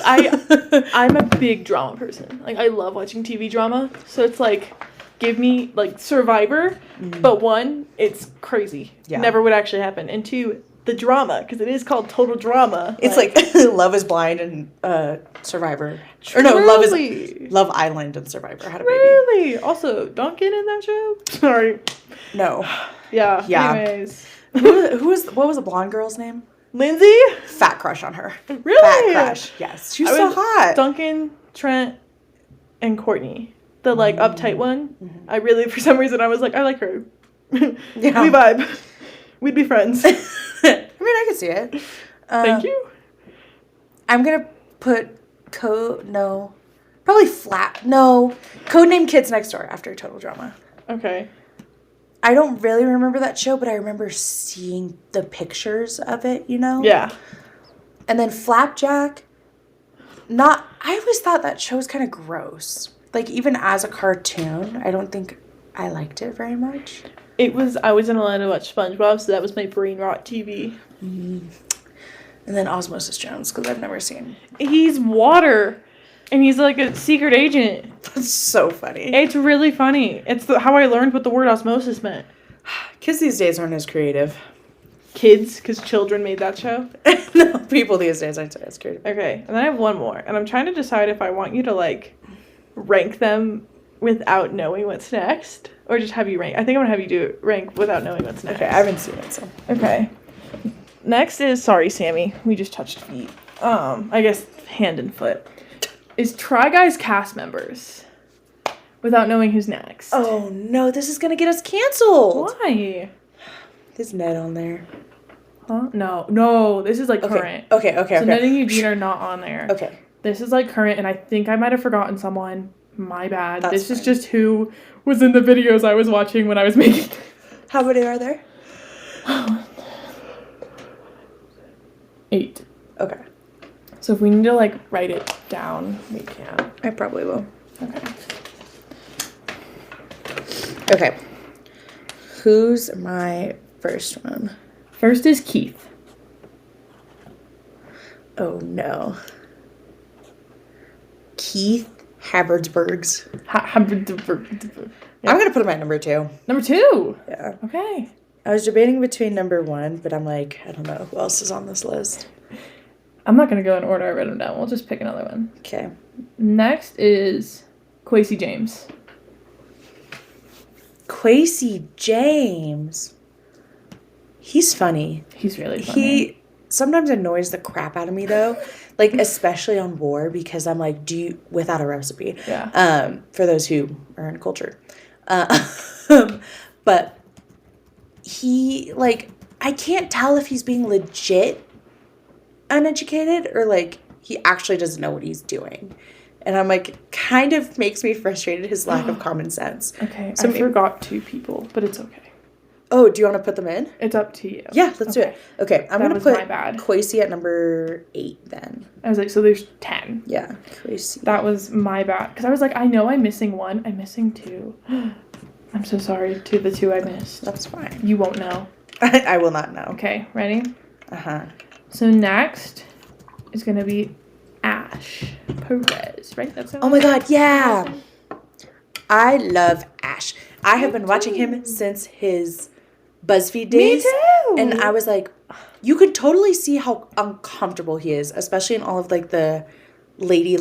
I'm a big drama person. Like, I love watching TV drama. So it's like, give me, like, Survivor, but one, it's crazy. Yeah. Never would actually happen. And two, the drama, because it is called Total Drama. It's like Love is Blind and Survivor. Or no, Truly. Love Island and Survivor had a baby. Really? Also, Duncan in that show? Sorry. No. Yeah. Yeah. Anyways. What was the blonde girl's name? Lindsay? Fat crush on her. Really? Fat crush. Yes. She was so hot. Duncan, Trent, and Courtney. The, like, uptight one. Mm-hmm. I really, for some reason, I was like, I like her. Yeah. We vibe. We'd be friends. I mean, I could see it. Thank you. I'm going to put Codename Kids Next Door after Total Drama. Okay. I don't really remember that show, but I remember seeing the pictures of it, you know? Yeah. And then Flapjack, I always thought that show was kind of gross. Like, even as a cartoon, I don't think I liked it very much. I wasn't allowed to watch SpongeBob, so that was my brain rot TV. Mm. And then Osmosis Jones, because I've never seen. He's water, and he's like a secret agent. That's so funny. It's really funny. It's how I learned what the word osmosis meant. Kids these days aren't as creative. Kids, because children made that show? No, people these days aren't as creative. Okay, and then I have one more, and I'm trying to decide if I want you to, like, rank them without knowing what's next, or just have you rank. I think I'm going to have you rank without knowing what's next. Okay, I haven't seen it, so. Okay. Next is, sorry, Sammy, we just touched feet. I guess hand and foot. Is Try Guys cast members without knowing who's next. Oh, no, this is going to get us canceled. Why? Is Ned on there? Huh? No, this is, like, current. Okay. So Ned and Eugene are not on there. Okay. This is, like, current, and I think I might have forgotten someone. My bad. That's This is just who was in the videos I was watching when I was making. How many are there? 8. Okay. So if we need to, like, write it down, we can. I probably will. Okay. Okay. Who's my first one? First is Keith. Oh, no. Keith Havertzbergs. I'm going to put him at number 2. Number 2? Yeah. Okay. I was debating between number 1, but I'm like, I don't know who else is on this list. I'm not going to go in order I wrote them down. We'll just pick another one. Okay. Next is Quasi James. Quasi James. He's funny. He's really funny. He sometimes annoys the crap out of me, though. Like, especially on War, because I'm like, without a recipe. Yeah. For those who are in culture. But he, like, I can't tell if he's being legit uneducated or, like, he actually doesn't know what he's doing. And I'm like, kind of makes me frustrated, his lack of common sense. Okay, so I forgot 2 people, but it's okay. Oh, do you want to put them in? It's up to you. Yeah, let's do it. Okay, I'm going to put Quasi at number 8 then. I was like, so there's 10. Yeah, Quasi. That was my bad. Because I was like, I know I'm missing 1. I'm missing 2. I'm so sorry to the 2 I missed. That's fine. You won't know. I will not know. Okay, ready? Uh-huh. So next is going to be Ash Perez, right? That's oh my god, yeah. I love Ash. I have been watching him since his BuzzFeed days. Me too. And I was like, you could totally see how uncomfortable he is, especially in all of like the lady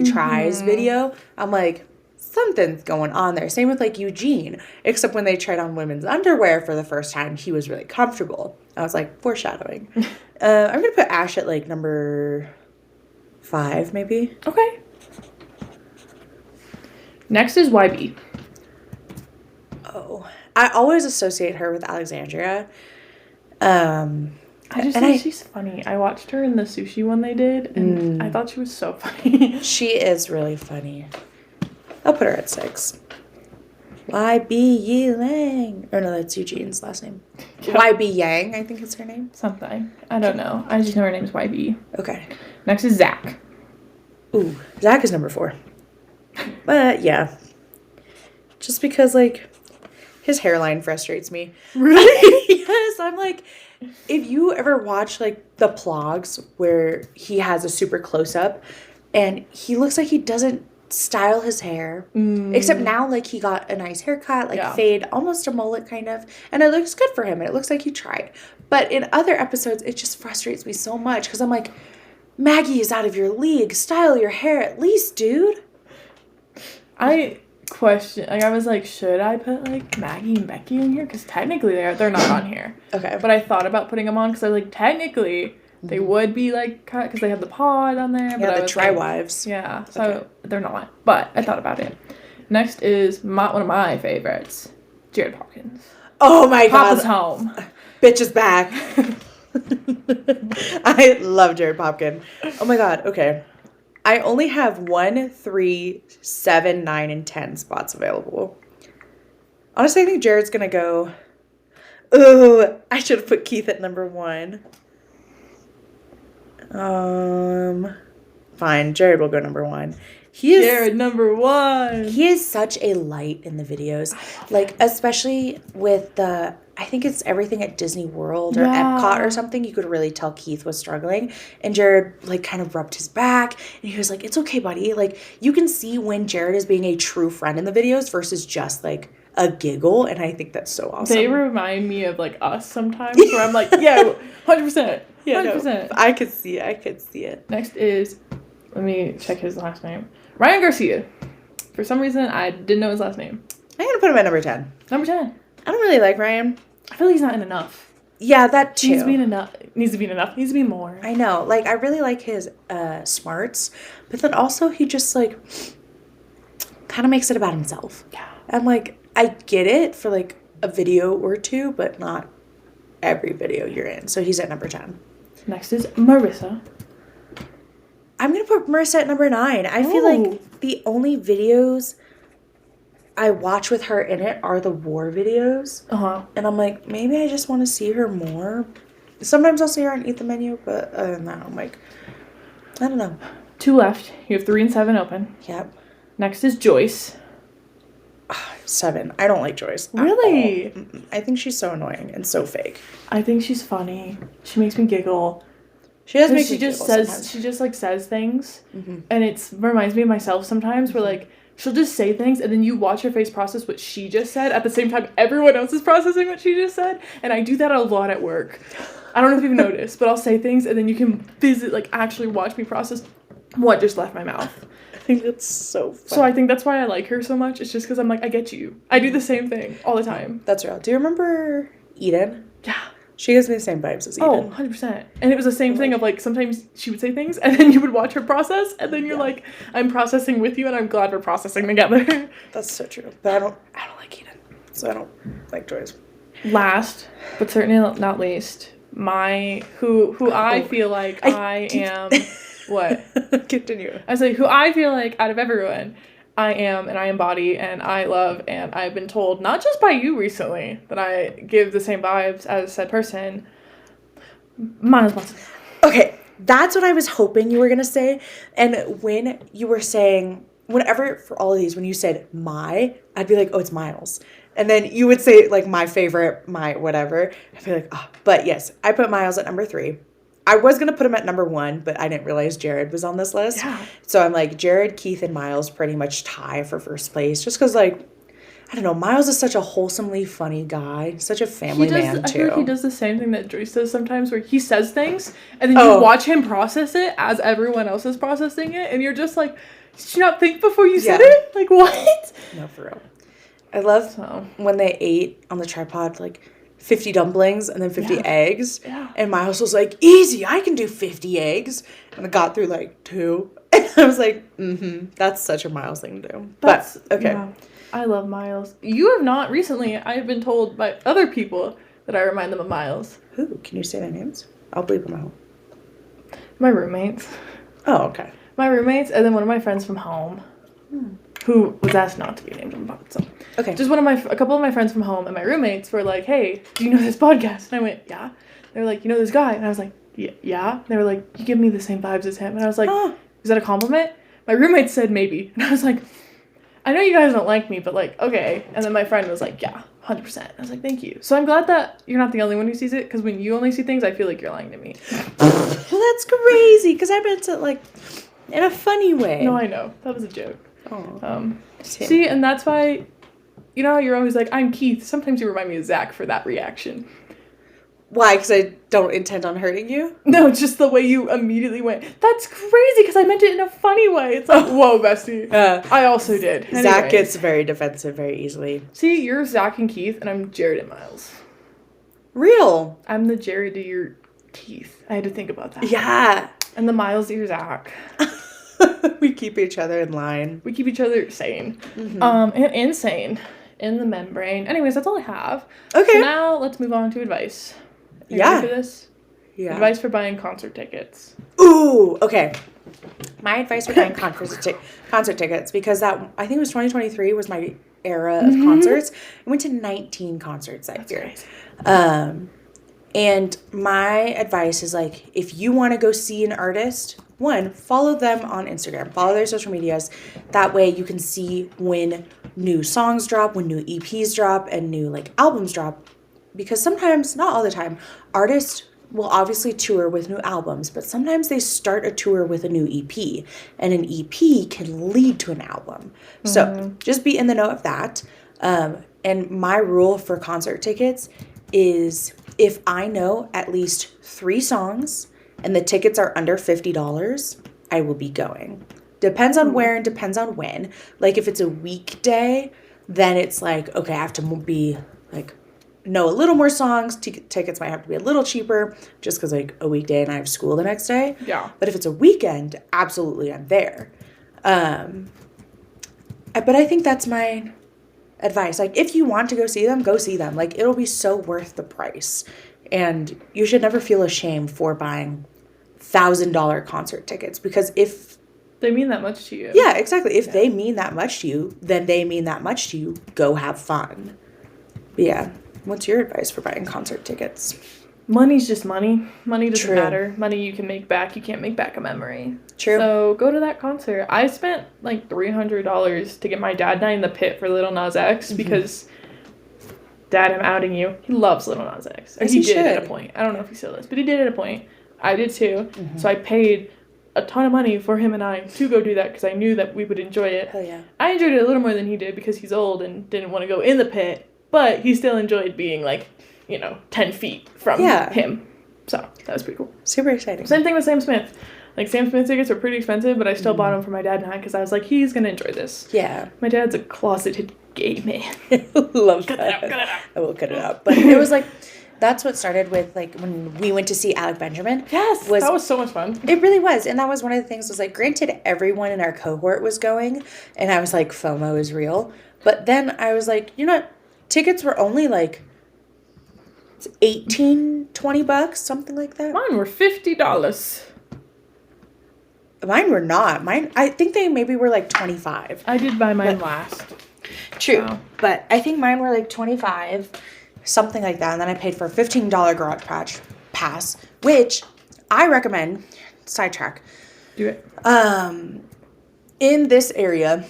tries video. I'm like, something's going on there. Same with like Eugene, except when they tried on women's underwear for the first time, he was really comfortable. I was like, foreshadowing. I'm gonna put Ash at like number 5, maybe. Okay. Next is YB. Oh, I always associate her with Alexandria. I just think she's funny. I watched her in the sushi one they did, and I thought she was so funny. She is really funny. I'll put her at 6. YB Yang. Or no, that's Eugene's last name. Yep. YB Yang, I think is her name. Something. I don't know. I just know her name's YB. Okay. Next is Zach. Ooh, Zach is number 4. But yeah. Just because, like, his hairline frustrates me. Really? Yes, I'm like, if you ever watch, like, the vlogs where he has a super close-up and he looks like he doesn't style his hair. Except now, like, he got a nice haircut, like, fade, almost a mullet kind of. And it looks good for him and it looks like he tried. But in other episodes, it just frustrates me so much because I'm like, Maggie is out of your league. Style your hair at least, dude. I was like, should I put like Maggie and Becky in here? Because technically they're not on here. Okay. But I thought about putting them on because I was like, technically they would be like cut because they have the pod on there. Yeah, but the Tri-Wives. Like, yeah, so they're not. But I thought about it. Next is one of my favorites, Jared Hawkins. Oh my Papa's God. home. Bitch is back. I love Jared Popkin. Oh my God. Okay. I only have 1, 3, 7, 9, and 10 spots available. Honestly, I think Jared's gonna go. Ooh, I should have put Keith at number 1. Fine. Jared will go number 1. Jared number 1. He is such a light in the videos, like especially with I think it's everything at Disney World or Epcot or something. You could really tell Keith was struggling, and Jared like kind of rubbed his back, and he was like, "It's okay, buddy." Like you can see when Jared is being a true friend in the videos versus just like a giggle, and I think that's so awesome. They remind me of like us sometimes, where I'm like, "Yeah, 100%, 100%." No, I could see it. Next is, let me check his last name. Ryan Garcia. For some reason, I didn't know his last name. I'm gonna put him at number 10. Number 10. I don't really like Ryan. I feel like he's not in enough. Yeah, that too. Needs to be enough. Needs to be more. I know. Like, I really like his smarts, but then also he just, like, kind of makes it about himself. Yeah. I'm like, I get it for, like, a video or two, but not every video you're in. So he's at number 10. Next is Marissa. I'm going to put Marissa at number 9. I feel like the only videos I watch with her in it are the war videos. And I'm like, maybe I just want to see her more. Sometimes I'll see her and Eat the Menu, but other than that, I'm like, I don't know. 2 left. You have 3 and 7 open. Yep. Next is Joyce. 7. I don't like Joyce. Really? I think she's so annoying and so fake. I think she's funny. She makes me giggle. She does make me giggle sometimes. She just like says things, and it reminds me of myself sometimes. Where like she'll just say things, and then you watch her face process what she just said at the same time everyone else is processing what she just said. And I do that a lot at work. I don't know if you've noticed, but I'll say things, and then you can actually watch me process what just left my mouth. I think that's so funny. So I think that's why I like her so much. It's just because I'm like, I get you. I do the same thing all the time. That's real. Do you remember Eden? Yeah. She gives me the same vibes as Eden. Oh, 100%. And it was the same thing of, like, sometimes she would say things, and then you would watch her process, and then you're like, I'm processing with you, and I'm glad we're processing together. That's so true. But I don't like Eden. So I don't like Joyce. Last, but certainly not least, who I feel like I am... What? Continue. I say, who I feel like, out of everyone... I am, and I embody, and I love, and I've been told, not just by you recently, that I give the same vibes as said person, Miles Watson. Okay, that's what I was hoping you were going to say. And when you were saying, whenever, for all of these, when you said I'd be like, oh, it's Miles. And then you would say, like, my favorite, my whatever. I'd be like, oh. But yes, I put Miles at number 3. I was going to put him at number 1, but I didn't realize Jared was on this list. Yeah. So I'm like, Jared, Keith, and Miles pretty much tie for first place. Just because, like, I don't know, Miles is such a wholesomely funny guy. Such a family man, too. I feel like he does the same thing that Joyce does sometimes, where he says things, and then you watch him process it as everyone else is processing it, and you're just like, did you not think before you said it? Like, what? No, for real. I love when they ate on the tripod, like, 50 dumplings and then 50 eggs. Yeah. And Miles was like, easy, I can do 50 eggs. And I got through like 2. And I was like, that's such a Miles thing to do. But, okay. Yeah. I love Miles. You have not recently, I've been told by other people that I remind them of Miles. Who? Can you say their names? I'll bleep them out. My roommates. Oh, okay. My roommates, and then one of my friends from home. Who was asked not to be named on the pod. So, okay. Just a couple of my friends from home and my roommates were like, hey, do you know this podcast? And I went, yeah. They were like, you know this guy? And I was like, yeah. And they were like, you give me the same vibes as him. And I was like, is that a compliment? My roommate said maybe. And I was like, I know you guys don't like me, but like, okay. And then my friend was like, yeah, 100%. I was like, thank you. So I'm glad that you're not the only one who sees it, because when you only see things, I feel like you're lying to me. That's crazy, because I meant it like in a funny way. No, I know. That was a joke. Oh. See, and that's why, you know how you're always like, I'm Keith. Sometimes you remind me of Zach for that reaction. Why? Because I don't intend on hurting you? No, just the way you immediately went, that's crazy, because I meant it in a funny way. It's like, whoa, bestie. I also did. Zach Anyways. gets very defensive very easily. See, you're Zach and Keith, and I'm Jared and Miles. Real. I'm the Jared to your Keith. I had to think about that. Yeah. And the Miles to your Zach. We keep each other in line. We keep each other sane. Mm-hmm. And insane. In the membrane. Anyways, that's all I have. Okay. So now let's move on to advice. Are you ready for this? Yeah. Advice for buying concert tickets. Ooh, okay. My advice for buying concert tickets, because I think it was 2023 was my era of concerts. I went to 19 concerts that year. And my advice is like, if you want to go see an artist, one, follow them on Instagram, follow their social medias. That way you can see when new songs drop, when new EPs drop, and new like albums drop. Because sometimes, not all the time, artists will obviously tour with new albums, but sometimes they start a tour with a new EP, and an EP can lead to an album. Mm-hmm. So just be in the know of that. And my rule for concert tickets is if I know at least 3 songs and the tickets are under $50, I will be going. Depends on where and depends on when. Like if it's a weekday, then it's like, okay, I have to be like, know a little more songs. Tickets might have to be a little cheaper just because like a weekday and I have school the next day. Yeah. But if it's a weekend, absolutely I'm there. But I think that's my advice. Like if you want to go see them, go see them. Like it'll be so worth the price. And you should never feel ashamed for buying $1,000 concert tickets, because if they mean that much to you. Yeah, exactly. If they mean that much to you, then they mean that much to you. Go have fun. But yeah. What's your advice for buying concert tickets? Money's just money. Money doesn't True. matter. Money you can make back. You can't make back a memory. True. So go to that concert. I spent like $300 to get my dad and I in the pit for Lil Nas X because, Dad, I'm outing you. He loves Lil Nas X. Or he did at a point. I don't know if he still does, but he did at a point. I did too. Mm-hmm. So I paid a ton of money for him and I to go do that because I knew that we would enjoy it. Hell yeah. I enjoyed it a little more than he did because he's old and didn't want to go in the pit. But he still enjoyed being, 10 feet from him. So, that was pretty cool. Super exciting. Same thing with Sam Smith. Like, Sam Smith tickets are pretty expensive, but I still bought them for my dad and I because I was like, he's going to enjoy this. Yeah. My dad's a closeted gay man. Love Cut that. it out. I will cut it out. But it was that's what started with, when we went to see Alec Benjamin. Yes, that was so much fun. It really was. And that was one of the things was, granted, everyone in our cohort was going. And I was like, FOMO is real. But then I was like, tickets were only $18-20, something like that. Mine were $50. Mine were not. I think they maybe were 25. I did buy mine last. True. Wow. But I think mine were 25, something like that. And then I paid for a $15 garage pass, which I recommend. Sidetrack. Do it. In this area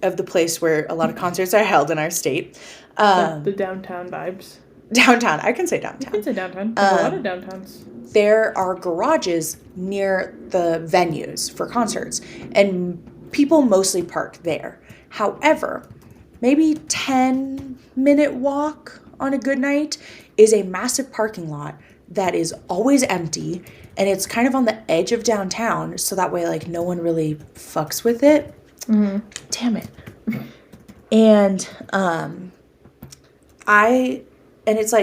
of the place where a lot of concerts are held in our state. The downtown vibes. Downtown. I can say downtown. You can say downtown. There's a lot of downtowns. There are garages near the venues for concerts, and people mostly park there. However, maybe 10-minute walk on a good night is a massive parking lot that is always empty, and it's kind of on the edge of downtown, so that way no one really fucks with it. Mm-hmm. Damn it. And it's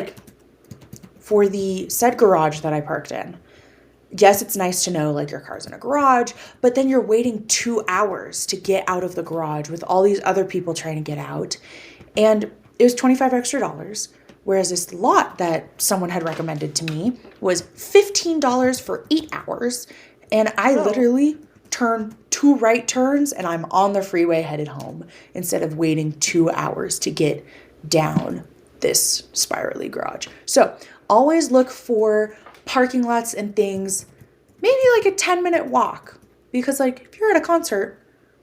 for the said garage that I parked in. Yes, it's nice to know your car's in a garage, but then you're waiting 2 hours to get out of the garage with all these other people trying to get out. And it was $25 extra, whereas this lot that someone had recommended to me was $15 for 8 hours. And I literally turn 2 right turns and I'm on the freeway headed home instead of waiting 2 hours to get down this spirally garage. So always look for parking lots and things, maybe a 10-minute walk Because, like, if you're at a concert,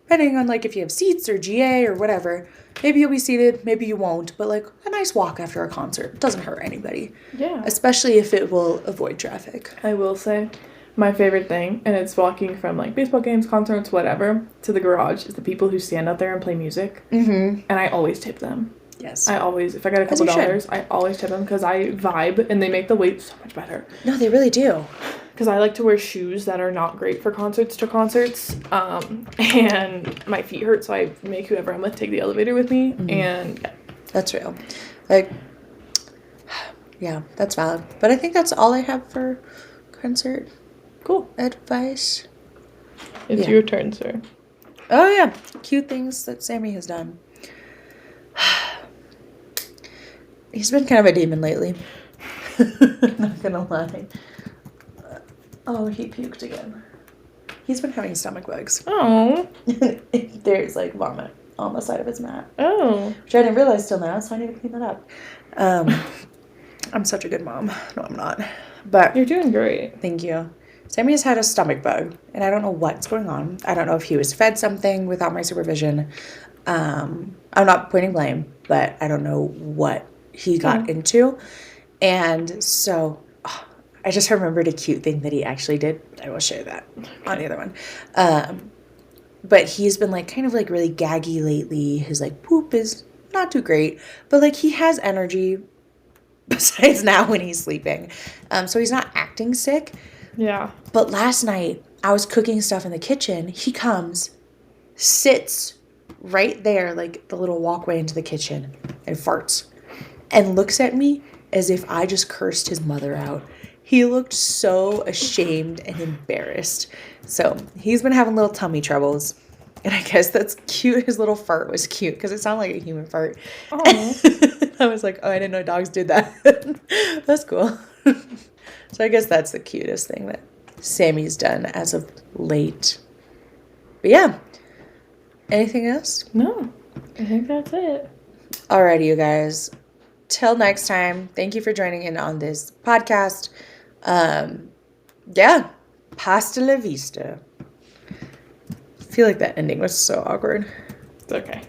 depending on, like, if you have seats or GA or whatever, maybe you'll be seated, maybe you won't. But, like, a nice walk after a concert doesn't hurt anybody. Yeah. Especially if it will avoid traffic. I will say my favorite thing, and it's walking from, like, baseball games, concerts, whatever, to the garage, is the people who stand out there and play music. Mm-hmm. And I always tip them. Yes. If I got a couple dollars, I always tip them because I vibe and they make the wait so much better. No, they really do. Because I like to wear shoes that are not great for concerts, and my feet hurt, so I make whoever I'm with take the elevator with me, and yeah. That's real. Like, yeah, that's valid. But I think that's all I have for concert Cool. advice. It's your turn, sir. Oh, yeah. Cute things that Sammy has done. He's been kind of a demon lately. Not gonna lie. Oh, he puked again. He's been having stomach bugs. Oh. There's, like, vomit on the side of his mat. Oh. Which I didn't realize till now, so I need to clean that up. I'm such a good mom. No, I'm not. But You're doing great. thank you. Sammy has had a stomach bug, and I don't know what's going on. I don't know if he was fed something without my supervision. I'm not pointing blame, but I don't know what he got into. And so I just remembered a cute thing that he actually did. I will share that on the other one. But he's been, like, kind of, like, really gaggy lately. His, like, poop is not too great. But, like, he has energy besides now when he's sleeping. So he's not acting sick. Yeah. But last night, I was cooking stuff in the kitchen. He comes, sits right there, like, the little walkway into the kitchen, and farts. And looks at me as if I just cursed his mother out. He looked so ashamed and embarrassed. So he's been having little tummy troubles. And I guess that's cute. His little fart was cute because it sounded like a human fart. Oh. I was like, oh, I didn't know dogs did that. That's cool. So I guess that's the cutest thing that Sammy's done as of late. But yeah. Anything else? No. I think that's it. Alrighty, you guys. Till next time, thank you for joining in on this podcast. Yeah, pasta la vista. I feel like that ending was so awkward. It's okay.